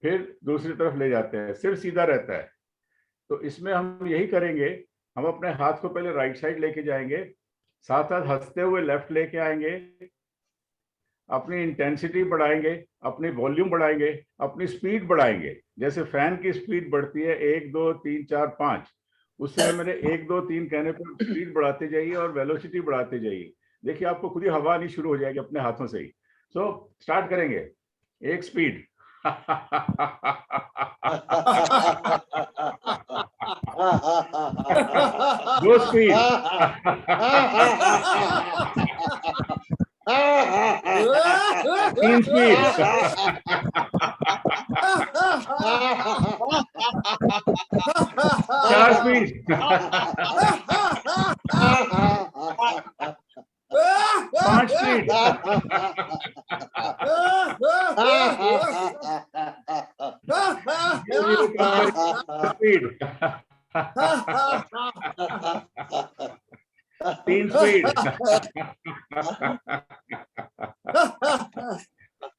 फिर दूसरी तरफ ले जाते हैं, सिर सीधा रहता है। तो इसमें हम यही करेंगे, हम अपने हाथ को पहले राइट साइड लेके जाएंगे, साथ साथ हंसते हुए लेफ्ट लेके आएंगे, अपनी इंटेंसिटी बढ़ाएंगे, अपनी वॉल्यूम बढ़ाएंगे, अपनी स्पीड बढ़ाएंगे। जैसे फैन की स्पीड बढ़ती है 1 2 3 4 5, उससे मेरे 1 2 3 कहने पर स्पीड बढ़ाते जाइए और वेलोसिटी बढ़ाते जाइए। देखिए आपको खुद ही हवा आनी शुरू हो जाएगी अपने हाथों से ही। सो स्टार्ट करेंगे। एक स्पीड, दो स्पीड, तीन स्पीड, चार स्पीड, पांच स्पीड, स्पीड, तीन स्पीड,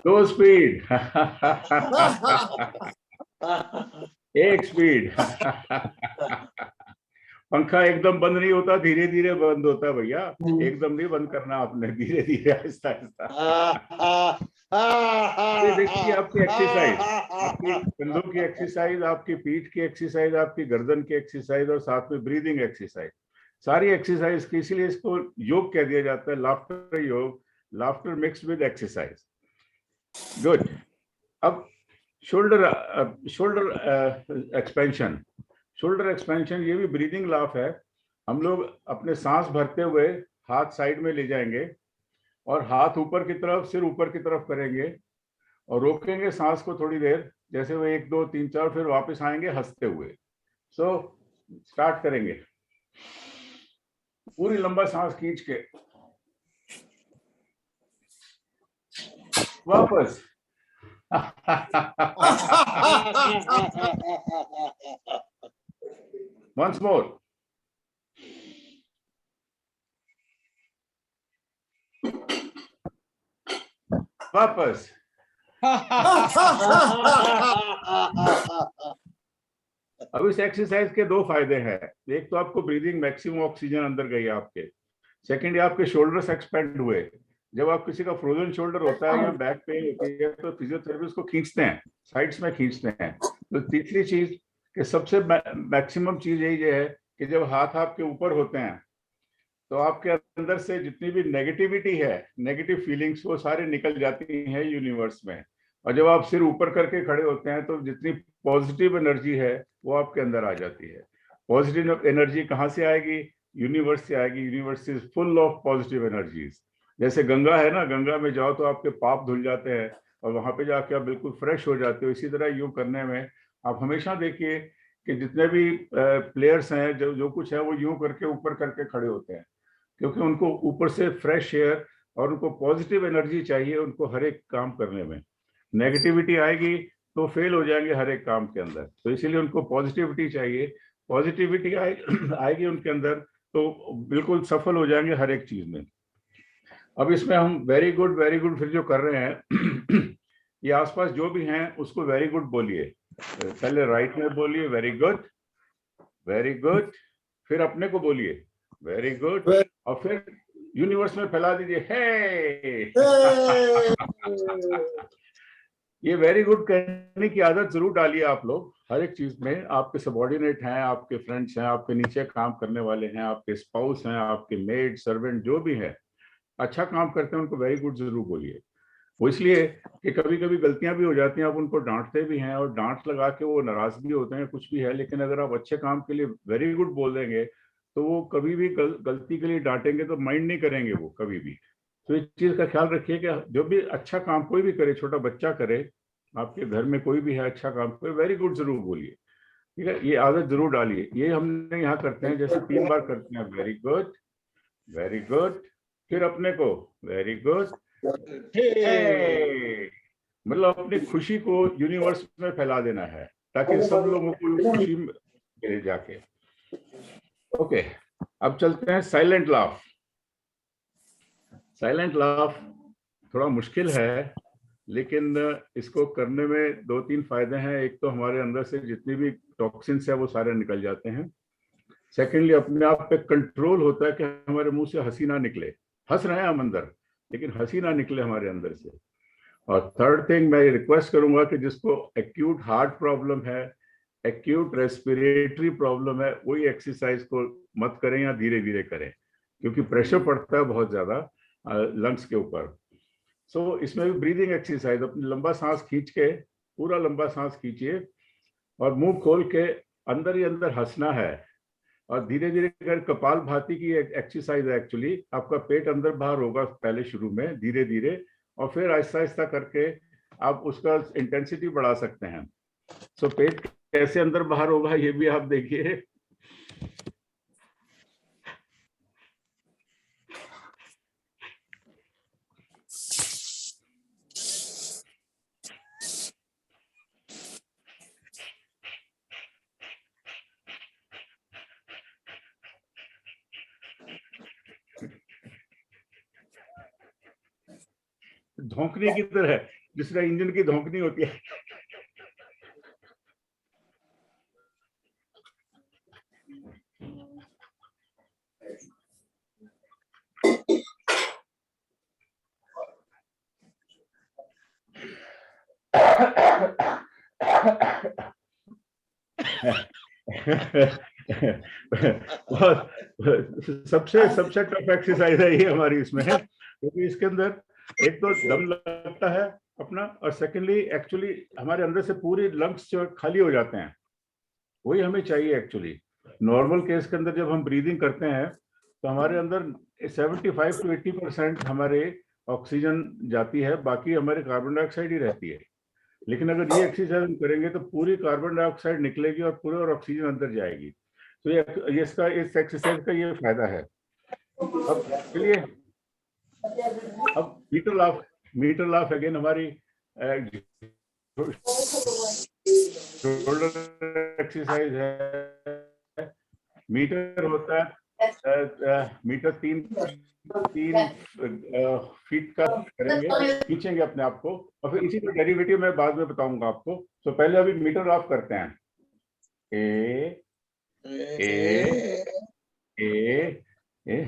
दो स्पीड, एक स्पीड। पंखा एकदम बंद नहीं होता, धीरे धीरे बंद होता है भैया। एकदम नहीं बंद करना आपने, धीरे धीरे आहिस्ता आहिस्ता। देखिए आपकी एक्सरसाइज, आपकी कंधों की एक्सरसाइज, आपकी पीठ की एक्सरसाइज, आपकी गर्दन की एक्सरसाइज और साथ में ब्रीदिंग एक्सरसाइज, सारी एक्सरसाइज की, इसीलिए इसको योग कह दिया जाता है, लाफ्टर योग, laughter mix with exercise. Good. अब शोल्डर एक्सपेंशन। शोल्डर एक्सपेंशन ये भी ब्रीदिंग लाफ है। हम लोग अपने सांस भरते हुए हाथ साइड में ले जाएंगे और हाथ ऊपर की तरफ, सिर ऊपर की तरफ करेंगे और रोकेंगे सांस को थोड़ी देर, जैसे वो 1 2 3 4, फिर वापस आएंगे हंसते हुए। सो स्टार्ट करेंगे। पूरी लंबा सांस खींच के वापस। Once more. वापस। अब इस एक्सरसाइज के दो फायदे हैं। एक तो आपको ब्रीदिंग मैक्सिमम ऑक्सीजन अंदर गई आपके, सेकंड आपके शोल्डर्स एक्सपेंड हुए। जब आप किसी का फ्रोजन शोल्डर होता है या बैक पेन होती है तो फिजियोथेरेपिस्ट को खींचते हैं, साइड्स में खींचते हैं। तो तीसरी चीज कि सबसे मैक्सिमम चीज यही है कि जब हाथ आपके ऊपर होते हैं तो आपके अंदर से जितनी भी नेगेटिविटी है, नेगेटिव फीलिंग्स, वो सारे निकल जाती हैं यूनिवर्स में। और जब आप सिर ऊपर करके खड़े होते हैं तो जितनी पॉजिटिव एनर्जी है वो आपके अंदर आ जाती है। पॉजिटिव एनर्जी कहाँ से आएगी? यूनिवर्स से आएगी। Universe is full of positive energies. जैसे गंगा है ना, गंगा में जाओ तो आपके पाप धुल जाते हैं और वहां पे जाके आप बिल्कुल फ्रेश हो जाते हो। इसी तरह योग करने में आप हमेशा देखिए कि जितने भी प्लेयर्स हैं, जो कुछ है, वो यूं करके ऊपर करके खड़े होते हैं, क्योंकि उनको ऊपर से फ्रेश एयर और उनको पॉजिटिव एनर्जी चाहिए उनको हर एक काम करने में। नेगेटिविटी आएगी तो फेल हो जाएंगे हर एक काम के अंदर, तो इसीलिए उनको पॉजिटिविटी चाहिए। पॉजिटिविटी आएगी उनके अंदर तो बिल्कुल सफल हो जाएंगे हर एक चीज में। अब इसमें हम वेरी गुड फिर जो कर रहे हैं ये आसपास जो भी हैं उसको वेरी गुड बोलिए। पहले राइट में बोलिए वेरी गुड, फिर अपने को बोलिए वेरी गुड, और फिर यूनिवर्स में फैला दीजिए हे। ये वेरी गुड कहने की आदत जरूर डालिए आप लोग हर एक चीज में। आपके सबॉर्डिनेट हैं, आपके फ्रेंड्स हैं, आपके नीचे काम करने वाले हैं, आपके स्पाउस हैं, आपके मेड सर्वेंट जो भी है अच्छा काम करते हैं उनको वेरी गुड जरूर बोलिए। वो इसलिए कि कभी कभी गलतियां भी हो जाती हैं, आप उनको डांटते भी हैं और डांट लगा के वो नाराज भी होते हैं, कुछ भी है, लेकिन अगर आप अच्छे काम के लिए वेरी गुड बोल देंगे तो वो कभी भी गलती के लिए डांटेंगे तो माइंड नहीं करेंगे वो कभी भी। तो इस चीज का ख्याल रखिए कि जो भी अच्छा काम कोई भी करे, छोटा बच्चा करे, आपके घर में कोई भी है अच्छा काम करे, वेरी गुड जरूर बोलिए, ठीक है। ये आदत जरूर डालिए। ये हमने यहाँ करते हैं, जैसे 3 बार करते हैं वेरी गुड, फिर अपने को वेरी गुड, मतलब अपनी खुशी को यूनिवर्स में फैला देना है ताकि सब लोगों को खुशी मिले जाके। ओके, अब चलते हैं साइलेंट लाफ। साइलेंट लाफ थोड़ा मुश्किल है, लेकिन इसको करने में 2-3 फायदे हैं। एक तो हमारे अंदर से जितनी भी टॉक्सिन्स है वो सारे निकल जाते हैं। सेकेंडली अपने आप पे कंट्रोल होता है कि हमारे मुंह से हंसी ना निकले, हंस रहे हैं हम अंदर लेकिन हंसी ना निकले हमारे अंदर से। और थर्ड थिंग मैं रिक्वेस्ट करूंगा कि जिसको एक्यूट हार्ट प्रॉब्लम है, एक्यूट रेस्पिरेटरी प्रॉब्लम है, वही एक्सरसाइज को मत करें या धीरे धीरे करें, क्योंकि प्रेशर पड़ता है बहुत ज्यादा लंग्स के ऊपर। सो इसमें भी ब्रीदिंग एक्सरसाइज, अपनी लंबा सांस खींच के, पूरा लंबा सांस खींचिए और मुंह खोल के अंदर ही अंदर हंसना है। और धीरे धीरे अगर कपालभाति की एक एक्सरसाइज है, एक्चुअली आपका पेट अंदर बाहर होगा पहले शुरू में, धीरे धीरे, और फिर आहिस्ता आहिस्ता करके आप उसका इंटेंसिटी बढ़ा सकते हैं। सो पेट कैसे अंदर बाहर होगा ये भी आप देखिए। धौंकने की तरह, जिस तरह इंजन की धौंकनी होती है। सबसे सबसे टफ एक्सरसाइज है ये हमारी इसमें, क्योंकि इसके अंदर एक तो दम लगता है अपना, और सेकेंडली एक्चुअली हमारे अंदर से पूरी लंग्स जो खाली हो जाते हैं, वही हमें चाहिए एक्चुअली। नॉर्मल केस के अंदर जब हम ब्रीदिंग करते हैं तो हमारे अंदर 75 to 80% हमारे ऑक्सीजन जाती है, बाकी हमारे कार्बन डाइऑक्साइड ही रहती है। लेकिन अगर ये एक्सरसाइज हम करेंगे तो पूरी कार्बन डाइऑक्साइड निकलेगी और पूरे और ऑक्सीजन अंदर जाएगी। तो ये इसका, इस एक्सरसाइज का ये फायदा है। अब चलिए, अब मीटर लाफ अगेन हमारी शोल्डर एक्सरसाइज है। मीटर होता है, मीटर 3 फीट का करेंगे, खींचेंगे अपने आप को, और फिर इसी का डेरिवेटिव मैं बाद में बताऊंगा आपको। तो पहले अभी मीटर ऑफ करते हैं। ए ए ए ए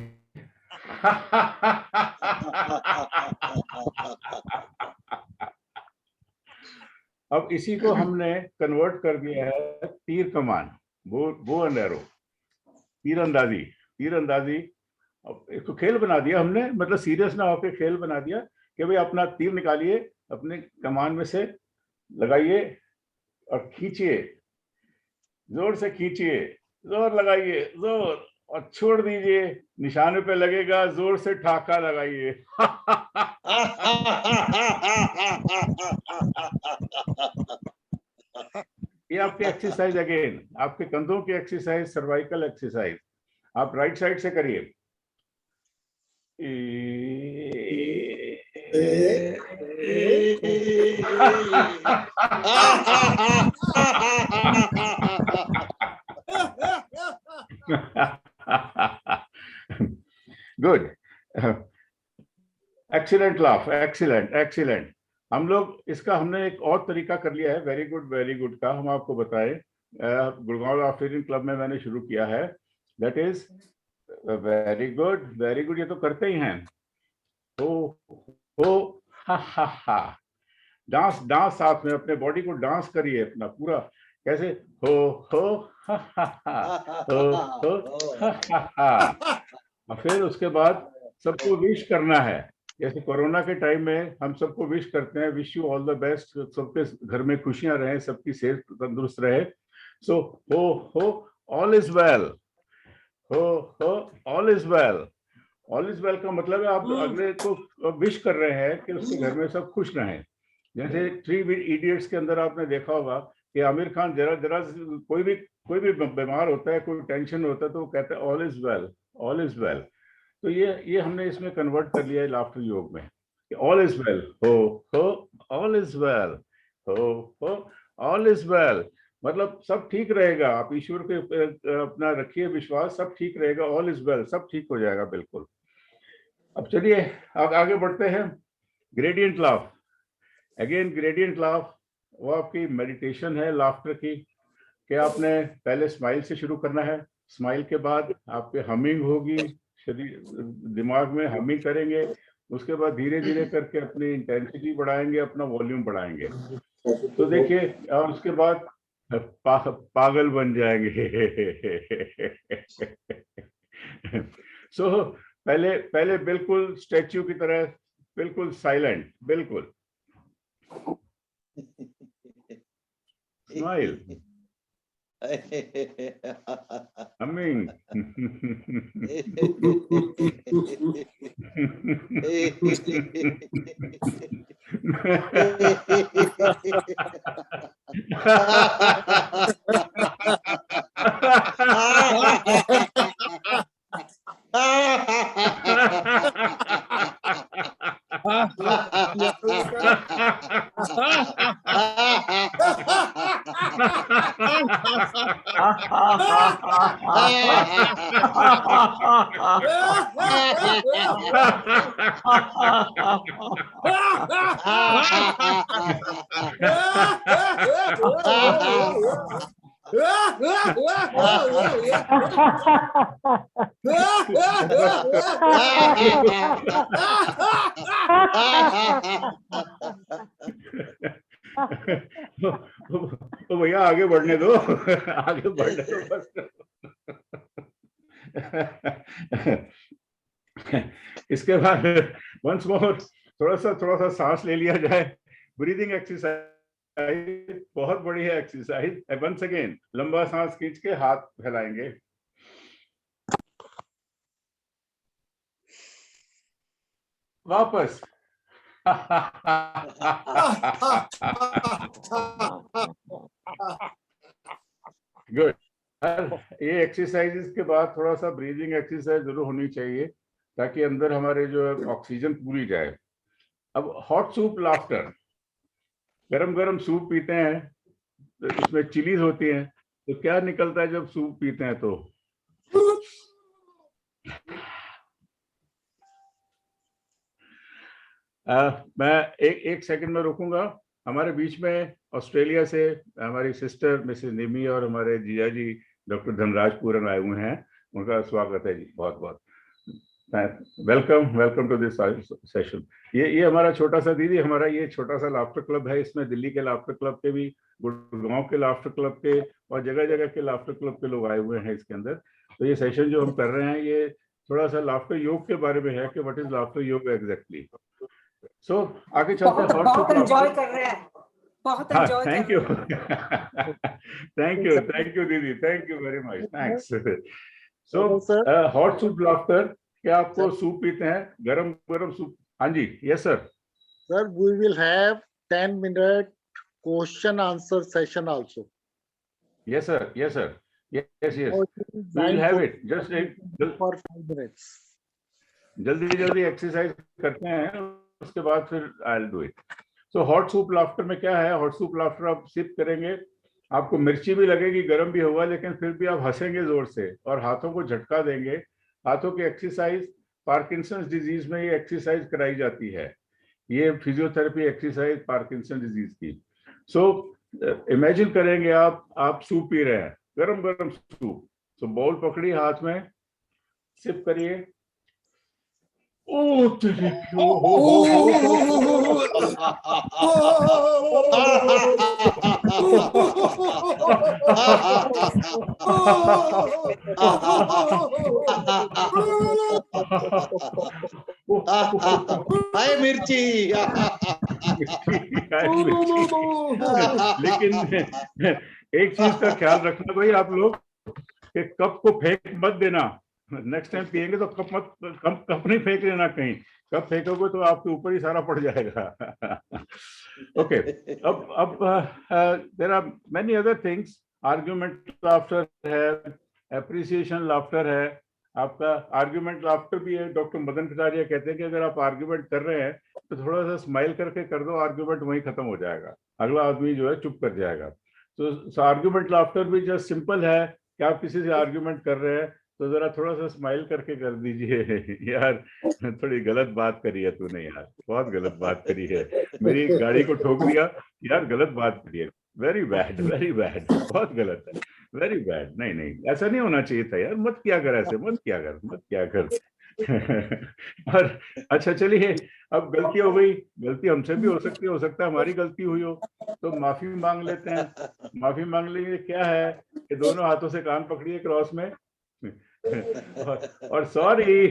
अब इसी को हमने कन्वर्ट कर दिया है तीर कमान, बो एंड एरो, तीरंदाजी। अब इसको खेल बना दिया हमने, मतलब सीरियस ना होकर खेल बना दिया कि भाई अपना तीर निकालिए, अपने कमान में से लगाइए और खींचिए, जोर से खींचिए, जोर लगाइए, जोर, और छोड़ दीजिए, निशाने पे लगेगा, जोर से ठाका लगाइए। ये आपकी एक्सरसाइज अगेन, आपके कंधों की एक्सरसाइज, सर्वाइकल एक्सरसाइज। आप राइट साइड से करिए। Good, excellent laugh, excellent. हम लोग इसका, हमने एक और तरीका कर लिया है, वेरी गुड का, हम आपको बताएं। गुड़गांव लाफ्ट क्लब में मैंने शुरू किया है, दैट इज वेरी गुड, ये तो करते ही हैं। हो हा, डांस साथ में, अपने बॉडी को डांस करिए अपना पूरा, कैसे, हो हा, हो हा। और फिर उसके बाद सबको विश करना है, जैसे कोरोना के टाइम में हम सबको विश करते हैं, wish you all the best, सबके घर में खुशियां रहें, सबकी सेहत तंदुरुस्त रहे। सो हो ऑल इज वेल, हो ऑल इज वेल का मतलब है आप अगले को विश कर रहे हैं कि उसके घर में सब खुश रहें। जैसे 3 इडियट्स के अंदर आपने देखा होगा कि आमिर खान जरा कोई भी बीमार होता है, कोई टेंशन होता है, तो वो कहते हैं ऑल इज वेल। तो ये हमने इसमें कन्वर्ट कर लिया है लाफ्टर योग में, कि ऑल इज वेल, हो ऑल इज वेल, हो ऑल इज वेल, मतलब सब ठीक रहेगा। आप ईश्वर के अपना रखिए विश्वास, सब ठीक रहेगा, ऑल इज वेल, सब ठीक हो जाएगा बिल्कुल। अब चलिए आगे बढ़ते हैं। Gradient laugh, again gradient laugh, वो आपकी मेडिटेशन है लाफ्टर की, कि आपने पहले स्माइल से शुरू करना है, स्माइल के बाद आपके हमिंग होगी, शरीर दिमाग में हमिंग करेंगे, उसके बाद धीरे धीरे करके अपनी इंटेंसिटी बढ़ाएंगे, अपना वॉल्यूम बढ़ाएंगे। तो देखिए, और उसके बाद पागल बन जाएंगे। सो पहले पहले बिल्कुल स्टैच्यू की तरह, बिल्कुल साइलेंट, बिल्कुल स्माइल, हमिंग। तो भैया आगे बढ़ने दो, आगे बढ़ने दो बस। इसके बाद वंस मोर थोड़ा सा सांस ले लिया जाए। ब्रीदिंग एक्सरसाइज बहुत बढ़िया एक्सरसाइज। वंस अगेन लंबा सांस खींच के हाथ फैलाएंगे। वापस। गुड। ये एक्सरसाइजेस के बाद थोड़ा सा ब्रीदिंग एक्सरसाइज जरूर होनी चाहिए, ताकि अंदर हमारे जो ऑक्सीजन पूरी जाए। अब हॉट सूप लाफ्टर, गरम गरम सूप पीते हैं तो उसमें चिलीज होती हैं, तो क्या निकलता है जब सूप पीते हैं? तो मैं एक सेकंड में रुकूंगा। हमारे बीच में ऑस्ट्रेलिया से हमारी सिस्टर मिसेस निमी और हमारे जिया जी डॉक्टर धनराज पूरन आए हुए हैं। उनका स्वागत है जी, बहुत बहुत वेलकम टू दिस सेशन। ये हमारा छोटा सा, दीदी हमारा ये छोटा सा लाफ्टर क्लब है। इसमें दिल्ली के लाफ्टर क्लब के भी, गुड़गांव के लाफ्टर क्लब के और जगह जगह के लाफ्टर क्लब के लोग आए हुए हैं इसके अंदर। तो ये सेशन जो हम कर रहे हैं ये थोड़ा सा लाफ्टर योग के बारे में है कि व्हाट इज लाफ्टर योग एग्जैक्टली। सो आगे चलते हैं। बहुत एंजॉय कर रहे हैं, बहुत एंजॉय कर रहे हैं। Thank you didi, thank you very much, thanks. So hot soup laughter, क्या आपको सूप पीते हैं? गरम गरम सूप। हाँ जी, yes sir. Sir, we will have 10 minute question answer session also. Yes sir, yes sir, yes, we will have it. Just for 5 minutes. जल्दी exercise करते हैं, उसके बाद फिर I will do it. So hot soup laughter में क्या है? Hot soup laughter आप सिप करेंगे, आपको मिर्ची भी लगेगी, गर्म भी होगा, लेकिन फिर भी आप हंसेंगे जोर से और हाथों को झटका देंगे। हाथों की एक्सरसाइज, पार्किंसंस डिजीज में ये एक्सरसाइज कराई जाती है, ये फिजियोथेरेपी एक्सरसाइज पार्किंसन डिजीज की। सो इमेजिन करेंगे आप सूप पी रहे हैं, गरम गरम सूप। सो बाउल पकड़िए हाथ में, सिप करिए। ओ तेरे हाय मिर्ची। लेकिन एक चीज का ख्याल रखना भाई आप लोग, कि कप को फेंक मत देना। नेक्स्ट टाइम पिएंगे तो कप नहीं फेंक लेना कहीं। कप फेंकोगे तो आपके ऊपर ही सारा पड़ जाएगा। ओके, अब there are many other things. Argument laughter है, एप्रिसिएशन लाफ्टर है। आपका आर्ग्यूमेंट लाफ्टर भी है। डॉक्टर मदन कटारिया कहते हैं कि अगर आप आर्ग्यूमेंट कर रहे हैं तो थोड़ा सा स्माइल करके कर दो, आर्ग्यूमेंट वहीं खत्म हो जाएगा, अगला आदमी जो है चुप कर जाएगा। तो आर्ग्यूमेंट लाफ्टर भी जस्ट सिंपल है कि आप किसी से आर्ग्यूमेंट कर रहे हैं तो जरा थोड़ा सा स्माइल करके कर दीजिए। यार थोड़ी गलत बात करी है तूने, यार बहुत गलत बात करी है, मेरी गाड़ी को ठोक दिया, यार गलत बात करी है, वेरी बैड, बहुत गलत है, वेरी बैड, नहीं नहीं ऐसा नहीं होना चाहिए था यार, मत किया कर ऐसे, मत किया कर और अच्छा चलिए, अब गलती हो गई, गलती हमसे भी हो सकती है, हो सकता है हमारी गलती हुई हो, तो माफी मांग लेते हैं। माफी मांग लेंगे, क्या है कि दोनों हाथों से कान पकड़िए क्रॉस में और सॉरी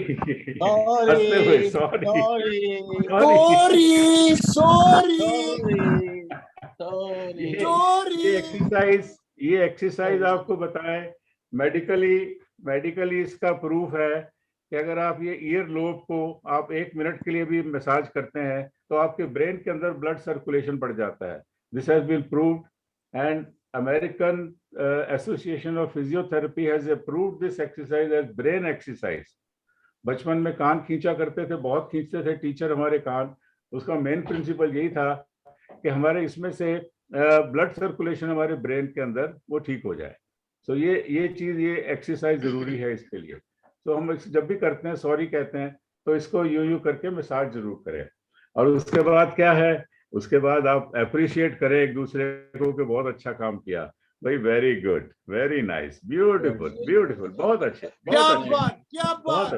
हंसते हुए, सॉरी ये एक्सरसाइज आपको बताएं, मेडिकली इसका प्रूफ है कि अगर आप ये ईयर लोब को आप 1 मिनट के लिए भी मसाज करते हैं तो आपके ब्रेन के अंदर ब्लड सर्कुलेशन बढ़ जाता है। This has been proved and American association of physiotherapy has approved this exercise as brain exercise. बचपन में कान खींचा करते थे, बहुत खींचते थे टीचर हमारे कान, उसका मेन प्रिंसिपल यही था कि हमारे इसमें से ब्लड सर्कुलेशन हमारे ब्रेन के अंदर वो ठीक हो जाए। सो ये चीज, ये एक्सरसाइज जरूरी है इसके लिए। तो हम जब भी करते हैं, सॉरी कहते हैं, तो इसको यूं करके मसाज जरूर करें। और उसके बाद क्या है, उसके बाद आप अप्रिशिएट करें एक दूसरे को कि बहुत अच्छा काम किया भाई, very good, very nice, beautiful, बहुत अच्छे, बहुत बढ़िया, बहुत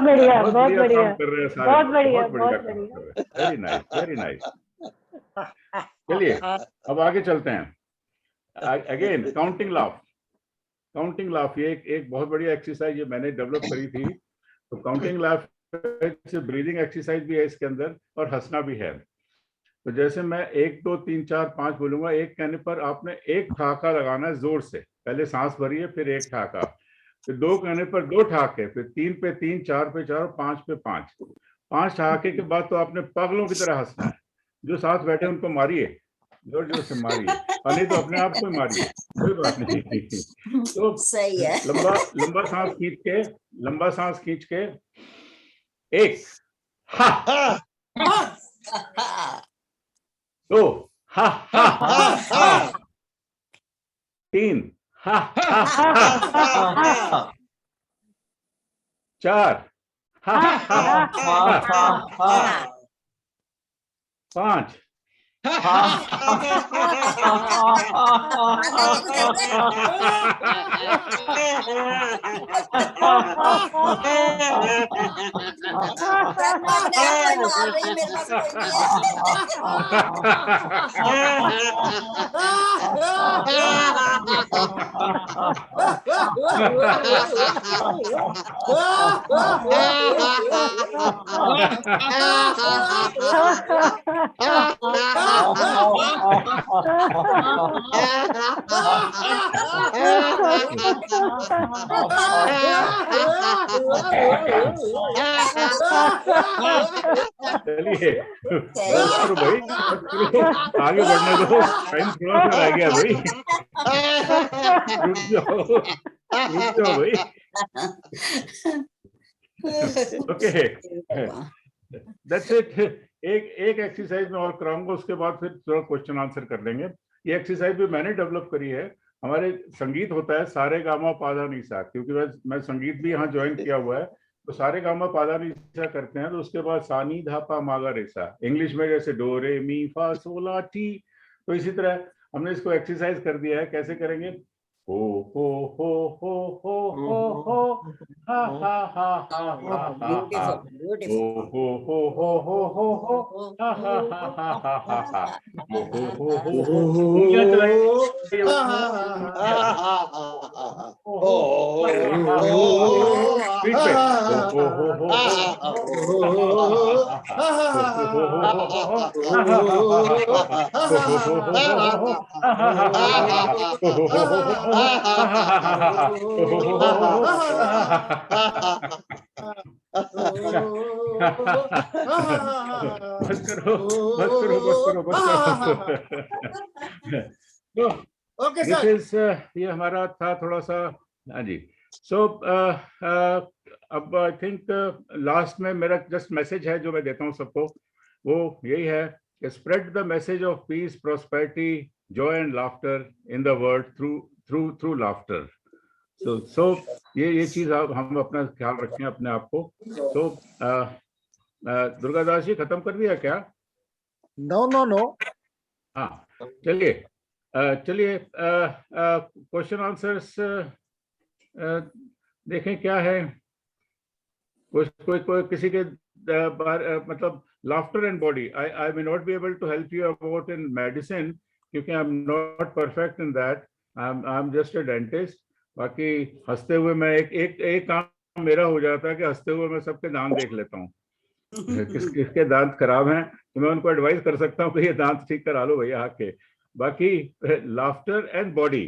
बढ़िया काम कर रहे हैं सारे, बहुत बढ़िया बहुत बढ़िया काम कर रहे हैं, वेरी नाइस, वेरी नाइस। चलिए अब आगे चलते हैं। अगेन काउंटिंग लाफ, ये एक बहुत बढ़िया एक्सरसाइज ये मैंने डेवलप करी थी। तो काउंटिंग लाफ ब्रीदिंग एक्सरसाइज भी है इसके अंदर और हंसना भी है। तो जैसे मैं 1 2 3 4 5 बोलूंगा, एक कहने पर आपने एक ठहाका लगाना है जोर से, पहले सांस भरिए, फिर एक ठहाका, फिर 2 कहने पर 2 ठहाके, फिर 3 पे 3, 4 पे 4, 5 पे 5 ठहाके के बाद तो आपने पागलों की तरह हंसना है। जो साथ बैठे उनको मारिए, जोर जोर से मारिए, और नहीं तो अपने आप को ही मारिए, कोई बात नहीं। तो सही है। लंबा सांस खींच के 1 हा, 2 हा हा हा, 3 हा हा हा, 4 हा हा हा, 5 चलिए भाई, आगे बढ़ने दो, टाइम थोड़ा सा रह गया भाई, रुक जाओ भाई। Okay, that's it. एक एक्सरसाइज में और कराऊंगा, उसके बाद फिर थोड़ा क्वेश्चन आंसर कर लेंगे। ये एक्सरसाइज भी मैंने डेवलप करी है। हमारे संगीत होता है सारे गामा पाधा निसा, क्योंकि मैं संगीत भी यहाँ ज्वाइन किया हुआ है, तो सारे गामा पाधा निसा करते हैं, तो उसके बाद सानी धा पा मागा रेसा, इंग्लिश में जैसे डो रे मी फा सोला टी, तो इसी तरह हमने इसको एक्सरसाइज कर दिया है। कैसे करेंगे? हो हो हो हो हो हो हो हा हा हा हा हा हा हा, हो हो हो हो हो हो हो हा हा हा हा हा हा हा, हो हो हो, उंगलियां चलाइए, स्पीड पे, हो हो हो बस करो। ओके दिस सर, इज, ये हमारा था थोड़ा सा, हाँ जी। सो अब आई थिंक लास्ट में मेरा जस्ट मैसेज है जो मैं देता हूँ सबको, वो यही है कि spread the message of peace, prosperity, joy and laughter in the world through laughter. So ये चीज हम अपना ख्याल रखें अपने आप को। तो दुर्गादास जी खत्म कर दिया क्या? नो। हाँ चलिए, चलिए क्वेश्चन आंसर्स देखें क्या है। कोई किसी के मतलब laughter and body, I may not be able to help you about in medicine क्योंकि I am not perfect in that, I am just a dentist. बाकी हंसते हुए मैं एक काम मेरा हो जाता है कि हंसते हुए मैं सबके दांत देख लेता हूँ। किसके दांत खराब हैं तो मैं उनको एडवाइस कर सकता हूँ कि ये दांत ठीक करा लो भैया आके। बाकी लाफ्टर एंड बॉडी,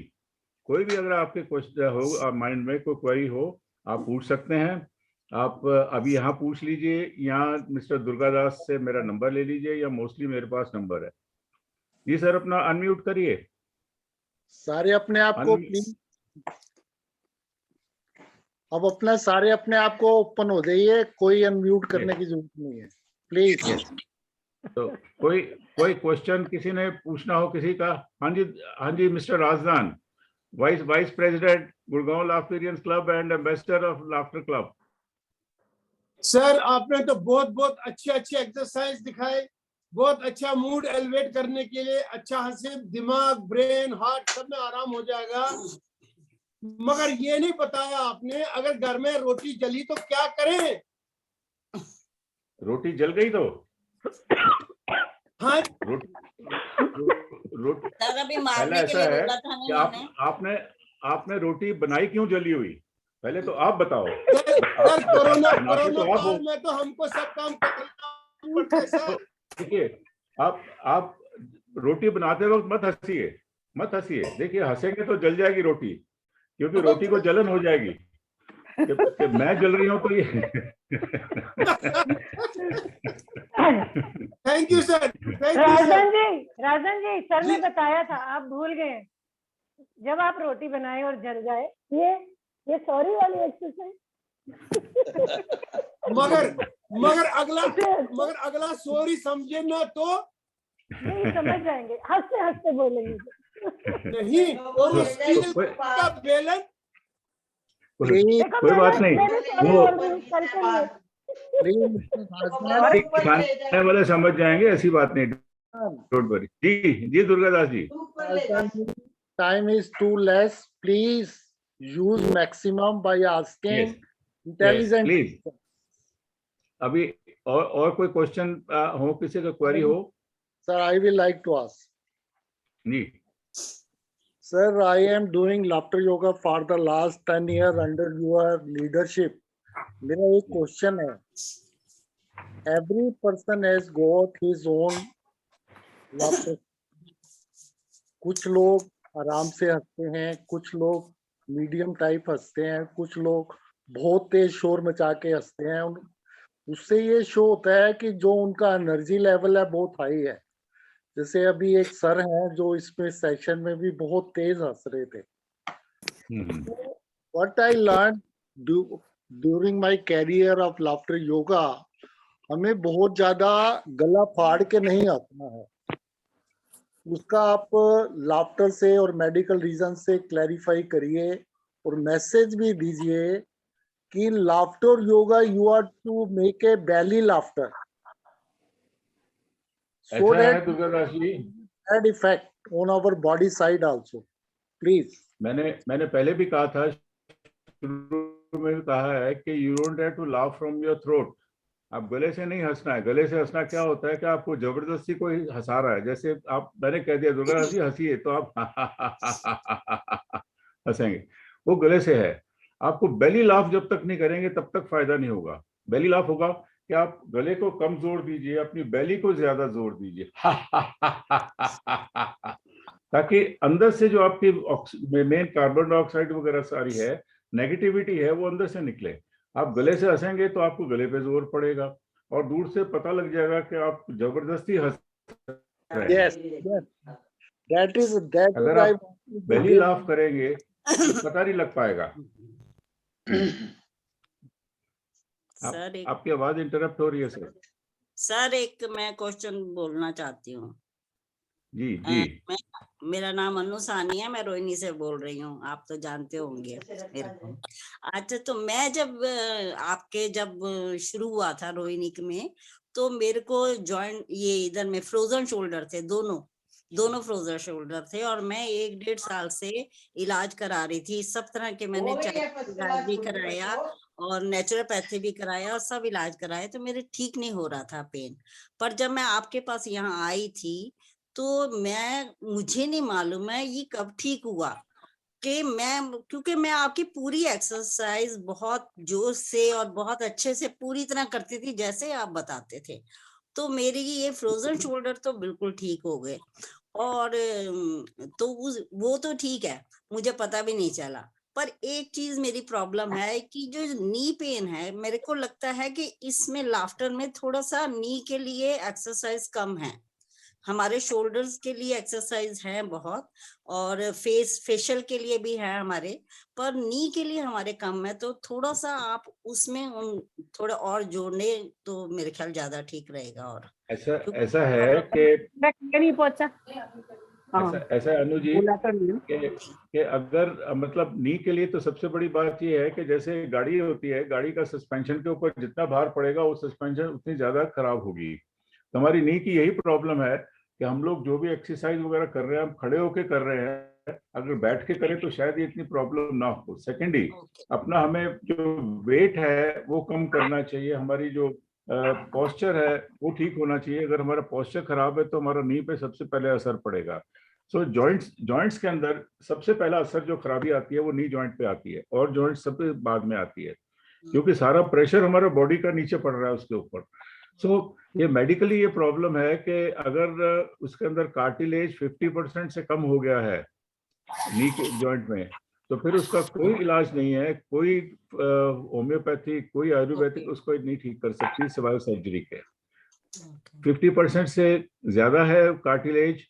कोई भी अगर आपके क्वेश्चन हो, माइंड में कोई क्वेरी हो, आप पूछ सकते हैं। आप अभी यहाँ पूछ लीजिए, यहाँ मिस्टर दुर्गादास से मेरा नंबर ले लीजिए, या मोस्टली मेरे पास नंबर है। जी सर, अपना अनम्यूट करिए सारे अपने आप को प्लीज, अब अपना सारे अपने आप को ओपन हो जाइए, कोई अनम्यूट करने की जरूरत नहीं है प्लीज। तो कोई क्वेश्चन किसी ने पूछना हो किसी का? हाँ जी mister Rajdan, vice president Gurgaon laughterians club and ambassador of laughter club. Sir आपने तो बहुत अच्छे एक्सरसाइज दिखाए, बहुत अच्छा मूड एलिवेट करने के लिए, अच्छा हंसे, दिमाग, ब्रेन, हार्ट सब में आराम हो जाएगा। मगर ये नहीं बताया आपने, अगर घर में रोटी जली तो क्या करें? रोटी जल गई तो हाँ सर अभी पहले मारने के ऐसा लिए है बोला था कि ना आपने रोटी बनाई क्यों जली हुई, पहले तो आप बताओ। सर कोरोना तो काल में तो हमको सब काम करना पड़ता है सर। देखिए, आप रोटी बनाते वक्त मत हंसिए। देखिए हंसेंगे तो जल जाएगी रोटी, क्योंकि रोटी को जलन हो जाएगी कि मैं जल रही हूँ तो ये। Thank you sir, Rajan ji sir ने बताया था, आप भूल गए। जब आप रोटी बनाए और जल जाए, ये सॉरी वाली एक्सरसाइज। मगर अगला सॉरी समझे ना तो नहीं समझ जाएंगे, हंसते हंसते बोलेंगे। नहीं, और वो स्टील का बेलन, कोई बात नहीं, खाने वाले समझ जाएंगे, ऐसी बात नहीं, डोंट वरी। जी Durgadas ji. Time is too less, please use maximum by asking intelligent. Please अभी और कोई क्वेश्चन हो, किसी का क्वेरी हो? Sir I will like to ask. जी sir, I am doing laughter yoga for the last 10 year under your leadership. मेरा एक क्वेश्चन है, every person has got his own laughter. कुछ लोग आराम से हंसते हैं, कुछ लोग मीडियम टाइप हंसते हैं, कुछ लोग बहुत तेज शोर मचा के हंसते हैं। उससे ये शो होता है कि जो उनका एनर्जी लेवल है बहुत हाई है। जैसे अभी एक सर हैं जो इसमें सेशन में भी बहुत तेज हंस रहे थे। What I learn during my carrier of laughter yoga, हमें बहुत ज्यादा गला फाड़ के नहीं हंसना है। उसका आप लाफ्टर से और मेडिकल रीजन से क्लैरिफाई करिए और मैसेज भी दीजिए कि laughter yoga you are to make a belly laughter, so that had effect on our body side also, please। मैंने पहले भी कहा था, शुरू में भी कहा है कि you don't have to laugh from your throat। आप गले से नहीं हंसना है। गले से हंसना क्या होता है कि आपको जबरदस्ती कोई हंसा रहा है। जैसे मैंने कह दिया दुर्गा जी हंसिए तो आप हंसेंगे, वो गले से है। आपको बेली लाफ जब तक नहीं करेंगे तब तक फायदा नहीं होगा। बेली लाफ होगा कि आप गले को कम जोर दीजिए, अपनी बेली को ज्यादा जोर दीजिए ताकि अंदर से जो आपकी मेन कार्बन डाइऑक्साइड वगैरह सारी है, नेगेटिविटी है, वो अंदर से निकले। आप गले से हंसेंगे तो आपको गले पे जोर पड़ेगा और दूर से पता लग जाएगा कि आप जबरदस्ती हंस रहे हैं। अगर आप बेली लाफ करेंगे तो पता नहीं लग पाएगा। आपकी आवाज इंटरप्ट हो रही है सर। सर एक मैं क्वेश्चन बोलना चाहती हूँ। जी मेरा नाम अनु सानी है, मैं रोहिणी से बोल रही हूँ, आप तो जानते होंगे मेरे को। अच्छा, तो मैं जब शुरू हुआ था रोहिणी में, तो मेरे को जॉइंट ये इधर में फ्रोजन शोल्डर थे दोनों, दोनों फ्रोजन शोल्डर थे और मैं 1-1.5 साल से इलाज करा रही थी। सब तरह के मैंने इलाज भी कराया और नेचुरोपैथी भी कराया और सब इलाज कराए, तो मेरे ठीक नहीं हो रहा था पेन। पर जब मैं आपके पास यहाँ आई थी तो मुझे नहीं मालूम है ये कब ठीक हुआ कि क्योंकि मैं आपकी पूरी एक्सरसाइज बहुत जोश से और बहुत अच्छे से पूरी तरह करती थी जैसे आप बताते थे, तो मेरी ये फ्रोजन शोल्डर तो बिल्कुल ठीक हो गए। और तो वो तो ठीक है, मुझे पता भी नहीं चला। पर एक चीज मेरी प्रॉब्लम है कि जो नी पेन है, मेरे को लगता है कि इसमें लाफ्टर में थोड़ा सा नी के लिए एक्सरसाइज कम है। हमारे शोल्डर्स के लिए एक्सरसाइज है बहुत और फेशियल के लिए भी है हमारे, पर नी के लिए हमारे कम है। तो थोड़ा सा आप उसमें थोड़ा और जोड़ने तो मेरे ख्याल ज्यादा ठीक रहेगा। और ऐसा है कि नहीं पहुंचा ऐसा अनु जी कि अगर मतलब नी के लिए तो सबसे बड़ी बात ये है कि जैसे गाड़ी होती है, गाड़ी का सस्पेंशन के ऊपर जितना भार पड़ेगा वो सस्पेंशन उतनी ज्यादा खराब होगी। तो हमारी नी की यही प्रॉब्लम है कि हम लोग जो भी एक्सरसाइज वगैरह कर रहे हैं हम खड़े होके कर रहे हैं, अगर बैठ के करें तो शायद ये इतनी प्रॉब्लम ना हो। सेकेंडली अपना हमें जो वेट है वो कम करना चाहिए, हमारी जो पोस्चर है वो ठीक होना चाहिए। अगर हमारा पोस्चर खराब है तो हमारा नी पे सबसे पहले असर पड़ेगा। सो जॉइंट्स के अंदर सबसे पहला असर जो खराबी आती है वो नी जॉइंट पे आती है और जॉइंट सबसे बाद में आती है, क्योंकि सारा प्रेशर हमारा बॉडी का नीचे पड़ रहा है उसके ऊपर। सो ये मेडिकली ये प्रॉब्लम है कि अगर उसके अंदर कार्टिलेज 50% से कम हो गया है नी के जॉइंट में, तो फिर उसका कोई इलाज नहीं है, कोई होम्योपैथी कोई आयुर्वेदिक उसको नहीं ठीक कर सकती सिवाय सर्जरी के। 50% से ज्यादा है कार्टिलेज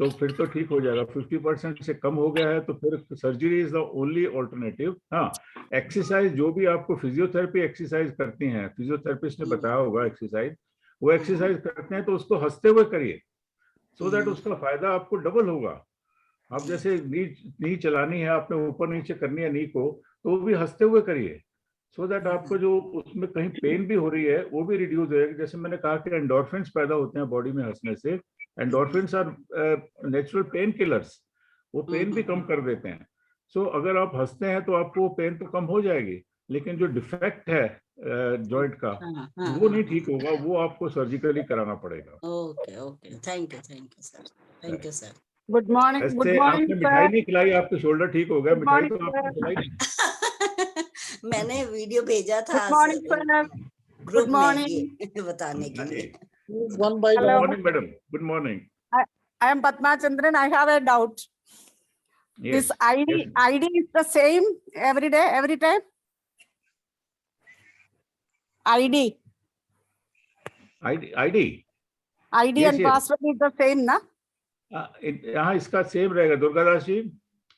तो फिर तो ठीक हो जाएगा, 50% से कम हो गया है तो फिर surgery is the only alternative. हाँ, एक्सरसाइज जो भी आपको फिजियोथेरेपी एक्सरसाइज करती हैं, फिजियोथेरेपिस्ट ने बताया होगा एक्सरसाइज, वो एक्सरसाइज करते हैं तो उसको हंसते हुए करिए, सो दैट उसका फायदा आपको डबल होगा। आप जैसे नी चलानी है, आपने ऊपर नीचे करनी है नी को, तो वो भी हंसते हुए करिए, सो दैट आपको जो उसमें कहीं पेन भी हो रही है वो भी रिड्यूस होएगी। जैसे मैंने कहा कि एंडोर्फिन्स पैदा होते हैं बॉडी में हंसने से, endorphins are natural pain killers, वो पेन भी कम कर देते हैं। सो अगर आप हंसते हैं तो आपको वो पेन तो कम हो जाएगी, लेकिन जो डिफेक्ट है जॉइंट का वो नहीं ठीक होगा, वो आपको सर्जिकली कराना पड़ेगा। Okay okay, thank you sir, thank you sir. Good morning आपने मिठाई नहीं खिलाई, आपके शोल्डर ठीक हो गया, मिठाई तो आपने खिलाई नहीं। मैंने वीडियो भेजा था गुड मॉर्निंग बताने के लिए। One by Good one. morning, madam. Good morning. I am Padma Chandran. I have a doubt. Yes. This Yes. ID is the same every day, every time? ID Yes, and yes. password is the same, na? यहाँ इसका same रहेगा दुर्गादास जी।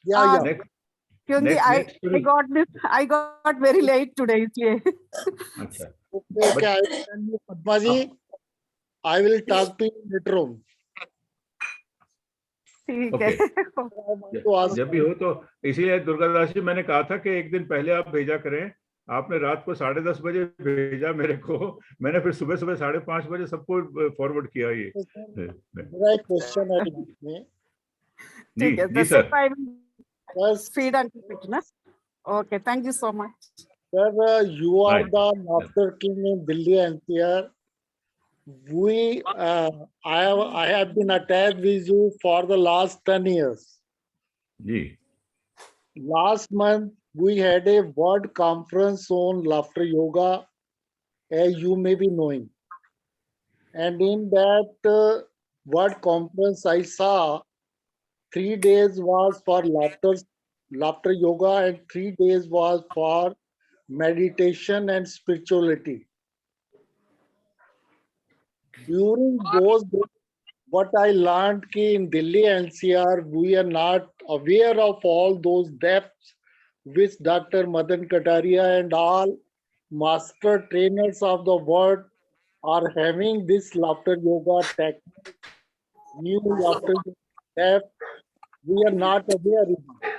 Yeah. Next. क्योंकि I got very late today, इसलिए। अच्छा। Okay, Padma ji, I will talk to you later on. ठीक है। जब भी हो तो इसीलिए दुर्गादास जी मैंने कहा था कि एक दिन पहले आप भेजा करें। आपने रात को 10:30 बजे भेजा मेरे को, मैंने फिर सुबह 5:30 बजे सबको फॉरवर्ड किया ये। मेरा एक क्वेश्चन है इसमें। जी sir. First, feed and keep it, na? Okay, thank you so much. sir, you are Right. the laughter king in Delhi NCR. I have been attached with you for the last 10 years. जी। Last month, we had a world conference on laughter yoga, as you may be knowing. And in that world conference, I saw 3 days was for laughter yoga and 3 days was for meditation and spirituality. During those days, what I learned in Delhi NCR, we are not aware of all those depths which Dr. Madan Kataria and all master trainers of the world are having this laughter yoga technique, new laughter depth. We are not aware of it.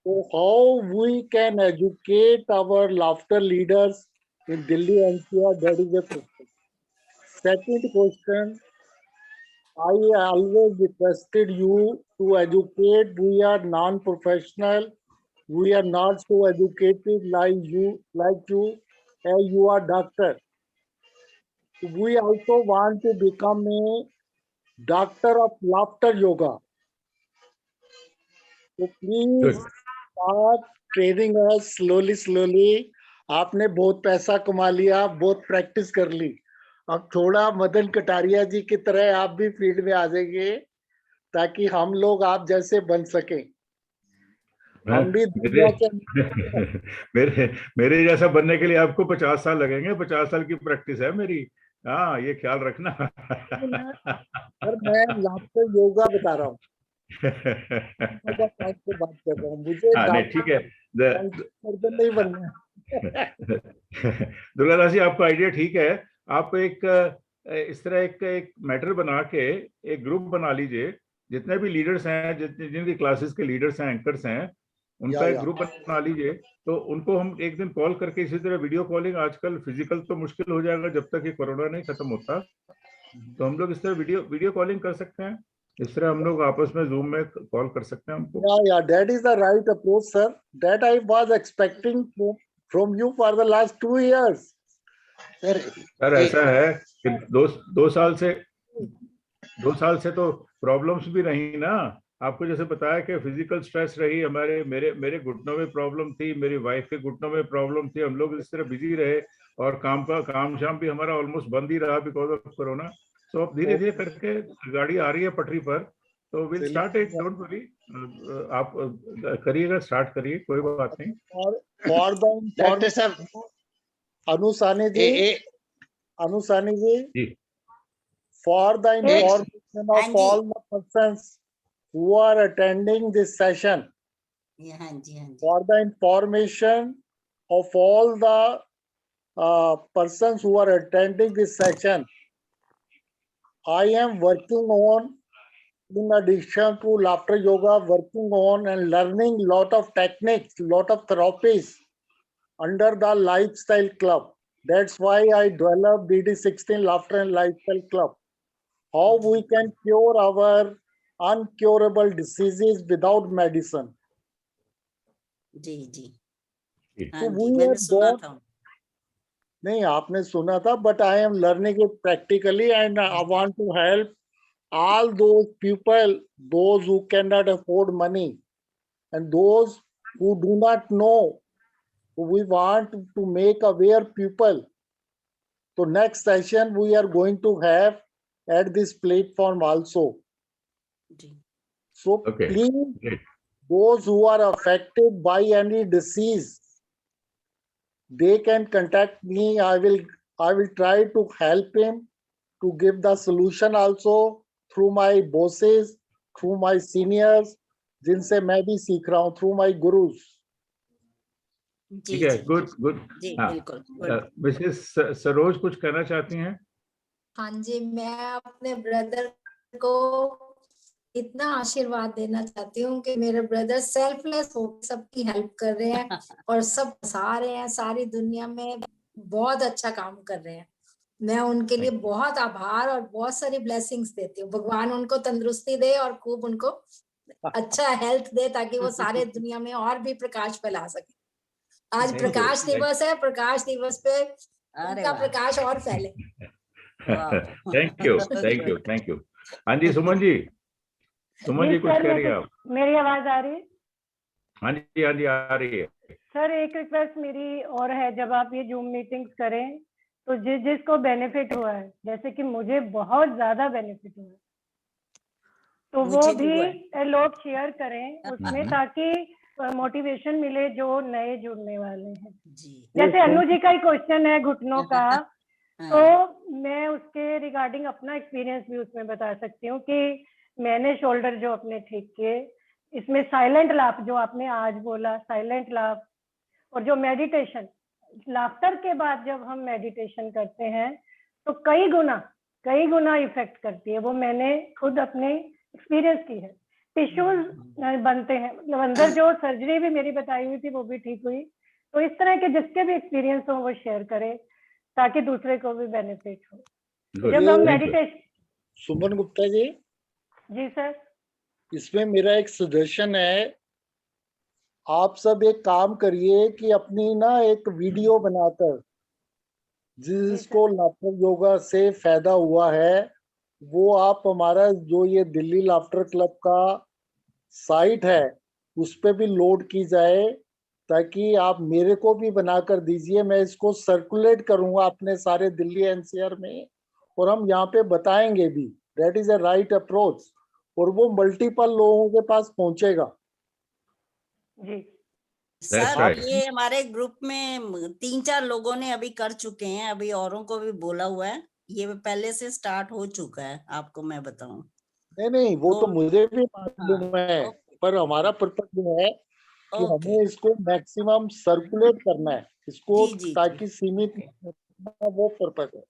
So how we can educate our laughter leaders in Delhi NCR? That is the question. Second question, I always requested you to educate. We are non-professional. We are not so educated like you, as you are doctor. We also want to become a doctor of laughter yoga. So please Good. start training us slowly. आपने बहुत पैसा कमा लिया, बहुत practice कर ली. अब थोड़ा मदन कटारिया जी की तरह आप भी फील्ड में आ जाइए ताकि हम लोग आप जैसे बन सकें. हम भी दुनिया के मेरे जैसा बनने के लिए आपको 50 साल लगेंगे. 50 साल की प्रैक्टिस है मेरी. हाँ, ये ख्याल रखना. सर मैं लाफ्टर योगा बता रहा हूँ. बात कर रहा हूँ. मुझे हाँ, नहीं, ठीक है. सर्जन नहीं बनना है. दुर्गादास जी, आपका आइडिया ठीक है. आप एक इस तरह एक मैटर बना के एक ग्रुप बना लीजिए. जितने भी लीडर्स हैं, जिनकी क्लासेस के लीडर्स हैं, एंकर्स हैं, उनका एक ग्रुप बना लीजिए. तो उनको हम एक दिन कॉल करके इसी तरह वीडियो कॉलिंग, आजकल फिजिकल तो मुश्किल हो जाएगा जब तक ये कोरोना नहीं खत्म होता, तो हम लोग इस तरह वीडियो कॉलिंग कर सकते हैं. इस तरह हम लोग आपस में जूम में कॉल कर सकते हैं हमको. Yeah, that is the right approach, sir. That I was expecting from you for the last 2 years. Sir ऐसा है कि दो साल से तो प्रॉब्लम्स भी रही ना. आपको जैसे बताया कि फिजिकल स्ट्रेस रही, मेरे घुटनों में प्रॉब्लम थी, मेरी वाइफ के घुटनों में प्रॉब्लम थी. हम लोग इस तरह बिजी रहे और काम शाम भी हमारा ऑलमोस्ट बंद ही रहा बिकॉज ऑफ कोरोना. सो अब धीरे धीरे करके गाड़ी आ रही है पटरी पर, तो will start it. Don't worry, आप करिएगा, स्टार्ट करिए, कोई बात नहीं. अनुसानी जी, for the information of all the persons who are attending this session, for the information of all the persons who are attending this session, I am working on, in addition to laughter yoga, working on and learning lot of techniques, lot of therapies under the Lifestyle Club. That's why I developed DD16 Laughter and Lifestyle Club. How we can cure our uncurable diseases without medicine. Ji. So मैंने सुना था. नहीं, आपने सुना था, but I am learning it practically, and I want to help all those people, those who cannot afford money, and those who do not know. We want to make aware people. So next session we are going to have at this platform also. So please, those who are affected by any disease, they can contact me. I will try to help him to give the solution also through my bosses, through my seniors, जिनसे मैं भी सीख रहा हूँ, through my gurus. ठीक है, good. Mrs Saroj कुछ कहना चाहती हैं? हाँ जी, मैं अपने ब्रदर को इतना आशीर्वाद देना चाहती हूँ कि मेरे ब्रदर सेल्फलेस हो सबकी हेल्प कर रहे हैं और सब हंसा रहे हैं, सारी दुनिया में बहुत अच्छा काम कर रहे हैं. मैं उनके लिए बहुत आभार और बहुत सारी ब्लेसिंग्स देती हूँ. भगवान उनको तंदुरुस्ती दे और खूब उनको अच्छा हेल्थ दे ताकि वो सारे दुनिया में और भी प्रकाश फैला सके. आज प्रकाश दिवस है, प्रकाश दिवस पे उनका प्रकाश और फैले. Thank you. हाँ जी, सुमन जी कुछ कह रही है आप? मेरी आवाज आ रही है? हाँ जी आ रही है. सर, एक रिक्वेस्ट मेरी और है, जब आप ये जूम मीटिंग्स करें तो जिसको बेनिफिट हुआ है, जैसे कि मुझे बहुत ज्यादा बेनिफिट हुआ है, तो वो भी लोग शेयर करें उसमें, ताकि मोटिवेशन मिले जो नए जुड़ने वाले हैं. जैसे अनु जी का ही क्वेश्चन है घुटनों का, तो मैं उसके रिगार्डिंग अपना एक्सपीरियंस भी उसमें बता सकती हूँ कि मैंने शोल्डर जो अपने ठीक किए, इसमें साइलेंट लाफ जो आपने आज बोला, साइलेंट लाफ, और जो मेडिटेशन, लाफ्टर के बाद जब हम मेडिटेशन करते हैं तो कई गुना इफेक्ट करती है. वो मैंने खुद अपने एक्सपीरियंस की है. टिश्यूज बनते हैं, मतलब अंदर जो सर्जरी भी मेरी बताई हुई थी वो भी ठीक हुई. तो इस तरह के जिसके भी एक्सपीरियंस हो वो शेयर करें ताकि दूसरे को भी बेनिफिट हो. जब हम सुमन गुप्ता जी, जी सर। इसमें मेरा एक सजेशन है, आप सब एक काम करिए कि अपनी ना एक वीडियो बनाकर जिसको लाफ्टर योगा से फायदा हुआ है, वो आप हमारा जो ये दिल्ली लाफ्टर क्लब का साइट है उस पे भी लोड की जाए, ताकि आप मेरे को भी बनाकर दीजिए। मैं इसको सर्कुलेट करूंगा अपने सारे दिल्ली एनसीआर में, और हम यहाँ पे बताएंगे भी। That is a right approach, और वो मल्टीपल लोगों के पास पहुंचेगा। जी सर right. ये हमारे ग्रुप में 3-4 लोगों ने अभी कर चुके हैं, अभी औरों को भी बोला हुआ है, ये पहले से स्टार्ट हो चुका है, आपको मैं बताऊं। नहीं, वो तो मुझे भी मालूम हाँ, है, पर हमारा पर्पस ये है कि ओके। हमें इसको मैक्सिमम सर्कुलेट करना है इसको, जी जी ताकि सीमित ओके न करना, वो पर्पस है।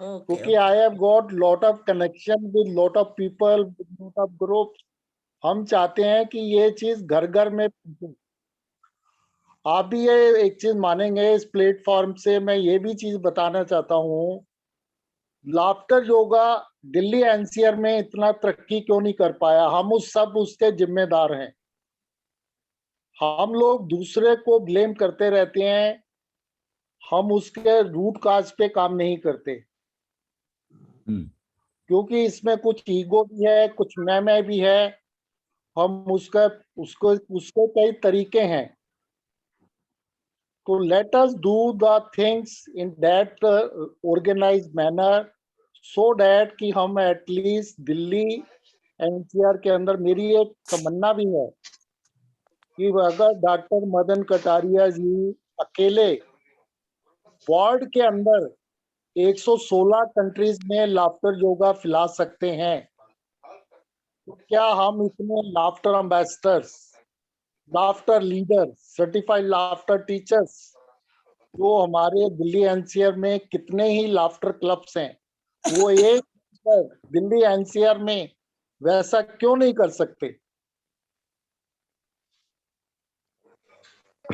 ओके क्योंकि I have got lot of connection with lot of people, with lot of groups. हम चाहते हैं कि ये चीज घर घर में पहुंचे। आप भी ये एक चीज मानेंगे, इस प्लेटफॉर्म से मैं ये भी चीज बताना चाहता हूँ, लाफ्टर योगा दिल्ली एनसीआर में इतना तरक्की क्यों नहीं कर पाया? हम उसके जिम्मेदार हैं। हम लोग दूसरे को ब्लेम करते रहते हैं, हम उसके रूट काज पे काम नहीं करते, क्योंकि इसमें कुछ ईगो भी है, कुछ मैं भी है। हम उसके कई तरीके हैं। तो let us do the things in that organized manner, so that कि हम एटलीस्ट दिल्ली एनसीआर के अंदर, मेरी एक तमन्ना भी है कि अगर डॉक्टर मदन कटारिया जी अकेले वर्ल्ड के अंदर 116 कंट्रीज में लाफ्टर योगा फैला सकते हैं, तो क्या हम इतने laughter ambassadors, laughter leader, certified laughter teachers जो हमारे दिल्ली एनसीआर में कितने ही लाफ्टर क्लब्स हैं, वो एक दिल्ली एनसीआर में वैसा क्यों नहीं कर सकते?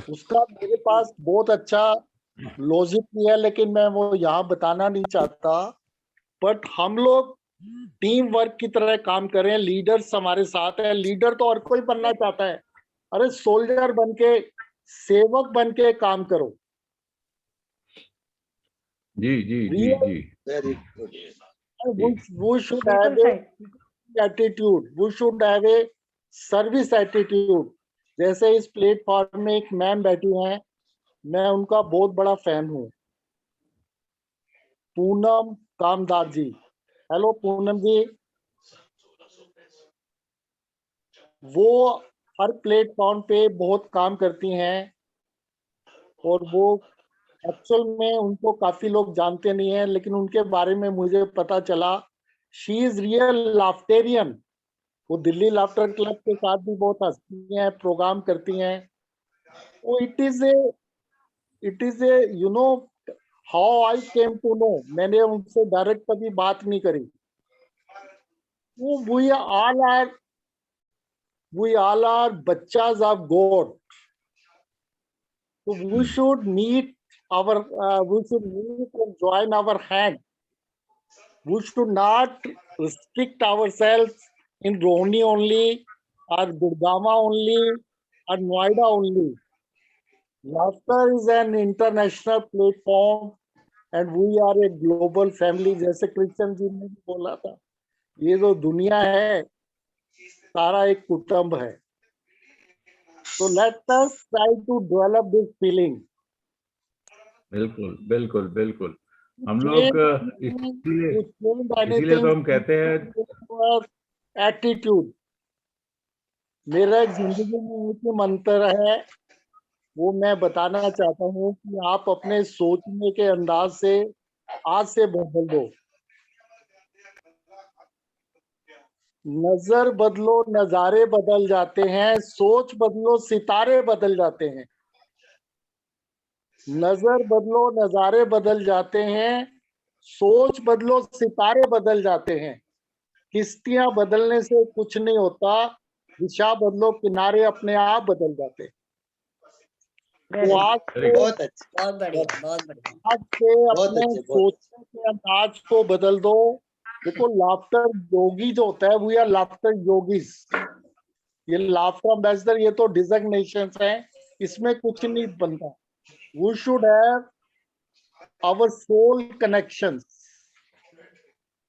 उसका मेरे पास बहुत अच्छा लॉजिक भी है, लेकिन मैं वो यहाँ बताना नहीं चाहता। बट हम लोग टीम वर्क की तरह काम करें, लीडर्स हमारे साथ है। लीडर तो हर कोई बनना चाहता है, अरे सोल्जर बन के, सेवक बन के काम करो। जी जी जी जी very good. we should have बिल्कुल a सही। attitude, we should have a service attitude। जैसे इस प्लेटफॉर्म में एक मैम बैठी हैं, मैं उनका बहुत बड़ा फैन हूँ, पूनम कामदार जी। हेलो पूनम जी। वो हर प्लेटफॉर्म पे बहुत काम करती हैं, और वो एक्चुअल में उनको काफी लोग जानते नहीं है, लेकिन उनके बारे में मुझे पता चला, शी इज रियल लाफ्टेरियन। वो दिल्ली लाफ्टर क्लब के साथ भी बहुत हंसती हैं, प्रोग्राम करती हैं। वो it is a you know how I came to know, मैंने उनसे डायरेक्ट कभी बात नहीं करी। we all are bachas of God, so we should meet and join our hand. We should not restrict ourselves in Rohini only, or Gurgaon only, or Noida only. Laughter is an international platform, and we are a global family. जैसे कृष्ण जी ने भी बोला था, ये जो दुनिया है सारा एक कुटुंब है। So let us try to develop this feeling. बिल्कुल बिल्कुल बिल्कुल। हम लोग इसीलिए तो हम कहते हैं एटीट्यूड। मेरा एक जिंदगी में एक ही मंत्र है, वो मैं बताना चाहता हूँ कि आप अपने सोचने के अंदाज से आज से बदल दो। नजर बदलो नजारे बदल जाते हैं, सोच बदलो सितारे बदल जाते हैं। नजर बदलो नजारे बदल जाते हैं, सोच बदलो सितारे बदल जाते हैं। किश्तियां बदलने से कुछ नहीं होता, दिशा बदलो किनारे अपने आप बदल जाते हैं। तो आज बहुत अच्छा, बहुत बढ़िया, बहुत बढ़िया। आज से अपने सोचने के अंदाज को बदल दो, देखो लाफ्टर योगी जो होता है वी आर लाफ्टर योगीज, ये लाफ्टर एम्बेसडर ये तो डिजिग्नेशन है, इसमें कुछ नहीं बनता। We should have our soul connections,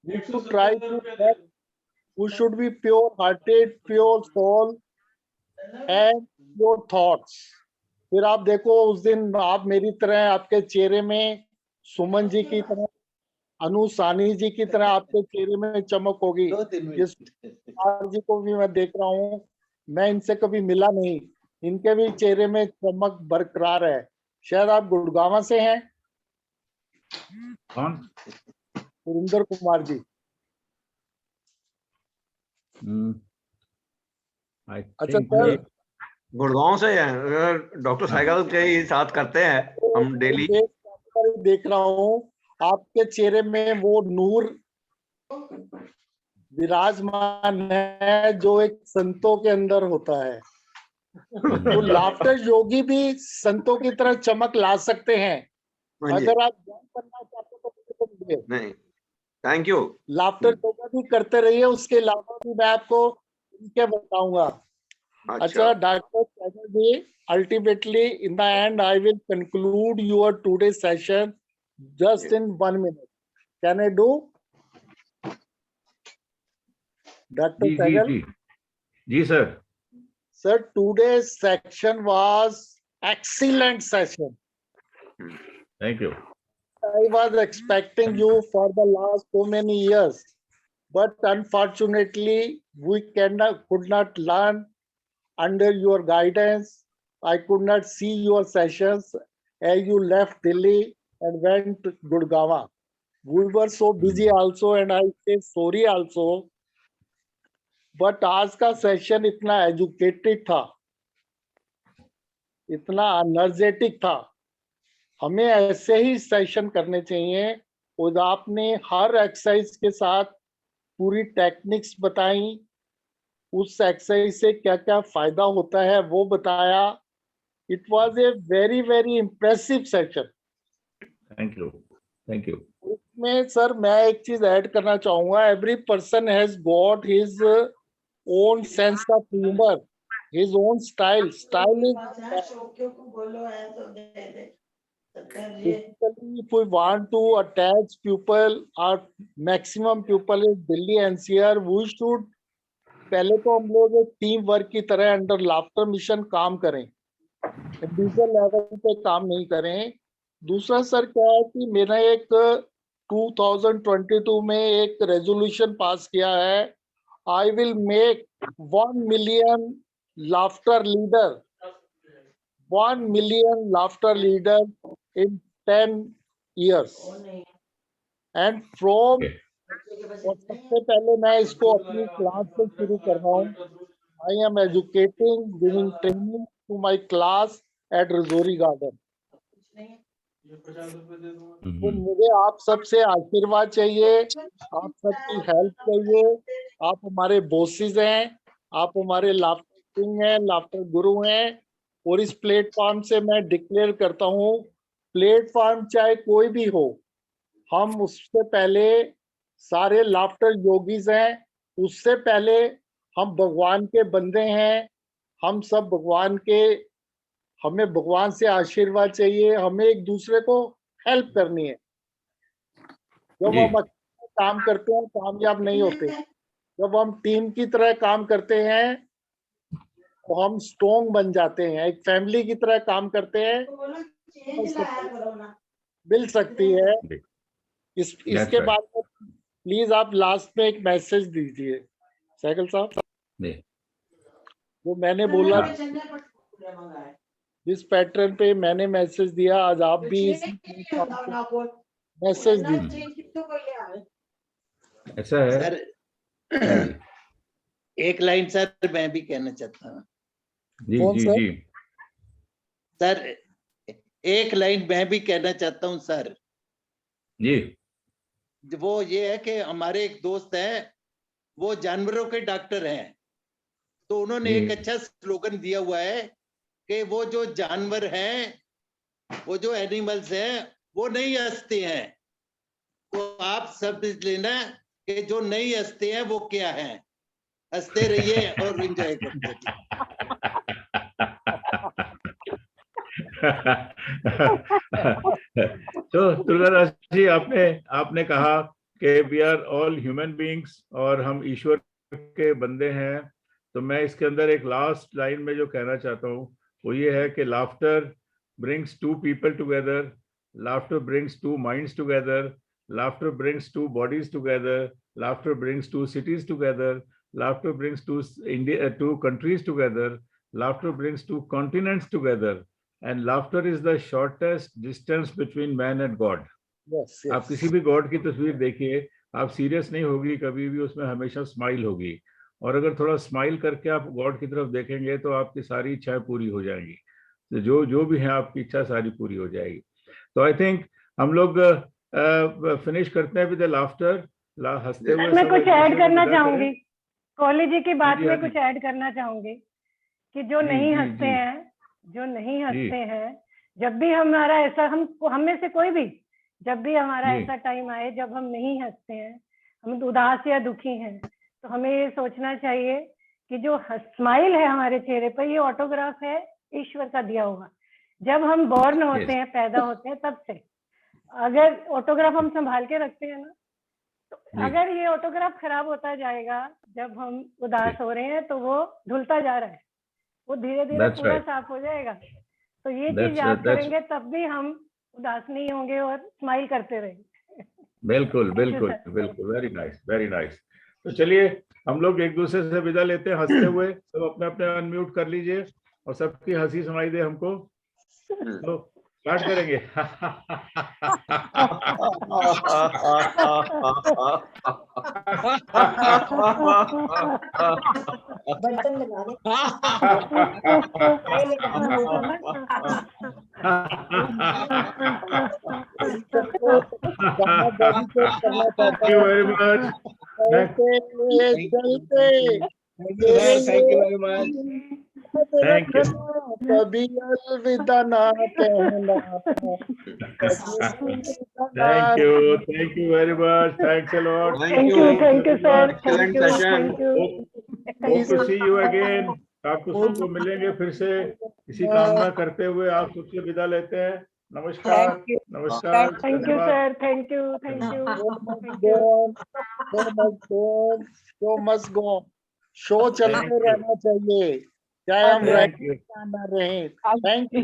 we should try to get, we should be pure hearted, pure soul and pure thoughts. फिर आप देखो उस दिन आप मेरी तरह, आपके चेहरे में सुमन जी की तरह, अनु सानी जी की तरह आपके चेहरे में चमक होगी। जिस जी को भी मैं देख रहा हूँ, मैं इनसे कभी मिला नहीं, इनके भी चेहरे में चमक बरकरार है। शायद आप गुड़गांव से हैं? कौन? सुरेंद्र कुमार जी। अच्छा सर, गुड़गांव से हैं, डॉक्टर सहगल के ही साथ करते हैं हम डेली। देख रहा हूँ आपके चेहरे में वो नूर विराजमान है जो एक संतों के अंदर होता है। तो लाफ्टर योगी भी संतों की तरह चमक ला सकते हैं। अगर आप ज्ञान करना चाहते हो तो नहीं, थैंक यू। लाफ्टर योगा भी करते रहिए, उसके अलावा भी मैं आपको क्या बताऊंगा। अच्छा doctor Sehgal ji, ultimately in the end I will conclude your today's session just in 1 minute. Can I do? Dr. Sehgal? जी sir. Sir, today's section was excellent session. Thank you. I was expecting you for the last so many years, but unfortunately we could not learn under your guidance. I could not see your sessions as you left Delhi and went to Gurgaon. We were so busy also, and I say sorry also. But आज का session इतना educated था, इतना energetic था। हमें ऐसे ही session करने चाहिए। और आपने हर एक्सरसाइज के साथ पूरी टेक्निक्स बताई, उस एक्सरसाइज से क्या क्या फायदा होता है वो बताया। It was a very very impressive session. Thank you, thank you. इसमें सर मैं एक चीज ऐड करना चाहूंगा। Every person has got his own sense of humour, his own style. Basically, if we want to attach people or maximum people in Delhi NCR, we should पहले तो हम लोग एक टीम वर्क की तरह अंडर लाफ्टर मिशन काम करें, individual level पे काम नहीं करें। दूसरा सर क्या है कि मैंने एक 2022 में एक रेजोल्यूशन पास किया है, I will make 1 million laughter leader, 1 million laughter leader in 10 years. And from और सबसे पहले मैं इसको अपनी क्लास से शुरू कर रहा हूँ। I am educating, giving training to my class at Rajouri Garden. तो मुझे आप सबसे आशीर्वाद चाहिए, आप सबकी हेल्प चाहिए। आप हमारे बॉसेस हैं, आप हमारे लाफ्टर किंग हैं, लाफ्टर गुरु हैं। और इस प्लेटफॉर्म से मैं डिक्लेयर करता हूँ, प्लेटफॉर्म चाहे कोई भी हो, हम उससे पहले सारे लाफ्टर योगीज हैं, उससे पहले हम भगवान के बंदे हैं। हम सब भगवान के, हमें भगवान से आशीर्वाद चाहिए, हमें एक दूसरे को हेल्प करनी है। जब हम अच्छा काम करते हैं कामयाब नहीं होते, जब हम टीम की तरह काम करते हैं तो हम स्ट्रॉन्ग बन जाते हैं, एक फैमिली की तरह काम करते हैं, मिल सकती है। इसके बाद प्लीज आप लास्ट में एक मैसेज दीजिए सहगल साहब। वो मैंने बोला जिस पैटर्न पे मैंने मैसेज दिया, आज आप भी मैसेज दीजिए। ऐसा है सर, एक लाइन सर मैं भी कहना चाहता हूँ। जी सर एक लाइन मैं भी कहना चाहता हूँ सर जी। वो ये है कि हमारे एक दोस्त हैं, वो जानवरों के डॉक्टर हैं, तो उन्होंने एक अच्छा स्लोगन दिया हुआ है कि वो जो जानवर हैं, वो जो एनिमल्स हैं, वो नहीं हंसते हैं। तो आप सब लेना कि जो नहीं हंसते हैं वो क्या है। हंसते रहिए और एंजॉय करते रहिए। तो दुर्गादास जी, आपने कहा कि we are all human beings और हम ईश्वर के बंदे हैं। तो मैं इसके अंदर एक लास्ट लाइन में जो कहना चाहता हूँ वो ये है कि laughter brings two people together, laughter brings two minds together, laughter brings two bodies together, laughter brings two cities together, laughter brings two countries together, laughter brings two continents together, and laughter is the shortest distance between man and God. Yes, yes. आप किसी भी God की तस्वीर देखिए, आप serious नहीं होगी कभी भी, उसमें हमेशा स्माइल होगी। और अगर थोड़ा स्माइल करके आप गॉड की तरफ देखेंगे तो आपकी सारी इच्छाएं पूरी हो जाएंगी। तो जो भी है आपकी इच्छा सारी पूरी हो जाएगी। तो आई थिंक हम लोग फिनिश करते हैं विद लाफ्टर, हंसते हुए। मैं कुछ ऐड करना चाहूंगी, कोहली जी की बात हाँ जी, में हाँ जी। कुछ ऐड करना चाहूंगी कि जो जी, नहीं जी, हंसते जी। हैं, जो नहीं हंसते हैं, जब भी हमारा ऐसा, हम में से कोई भी जब भी हमारा जी। ऐसा टाइम आए जब हम नहीं हंसते हैं, हम उदास या दुखी हैं, तो हमें ये सोचना चाहिए कि जो स्माइल है हमारे चेहरे पर, ये ऑटोग्राफ है ईश्वर का दिया हुआ। जब हम बॉर्न होते हैं, पैदा होते हैं, तब से अगर ऑटोग्राफ हम संभाल के रखते हैं ना, तो अगर ये ऑटोग्राफ खराब होता जाएगा, जब हम उदास हो रहे हैं, तो वो धुलता जा रहा है, वो धीरे धीरे That's पूरा right. साफ हो जाएगा। तो ये That's- चीज याद that's- करेंगे, तब भी हम उदास नहीं होंगे और स्माइल करते रहेंगे। बिल्कुल Thank you, बिल्कुल sir. बिल्कुल, वेरी नाइस वेरी नाइस। तो चलिए हम लोग एक दूसरे से विदा लेते हैं हंसते हुए। सब अपने अपने अनम्यूट कर लीजिए और सबकी हंसी सुनाई दे हमको। तो स्टार्ट करेंगे। बर्तन लगा दे। Thank you very much. Thank you very much. Thank you. कभी अलविदा ना कहना। Thank you very much. Thanks a lot. Thank you, sir. Excellent session. Hope to see you again. आपको सबको मिलेंगे फिर से, इसी कामना करते हुए आप सबसे विदा लेते हैं। नमस्कार। नमस्कार। Thank you, धन्यवाद। sir. Thank you. Thank you. Show must go, show चलते रहना चाहिए, चाहे हम Thank you. रहे। Thank you.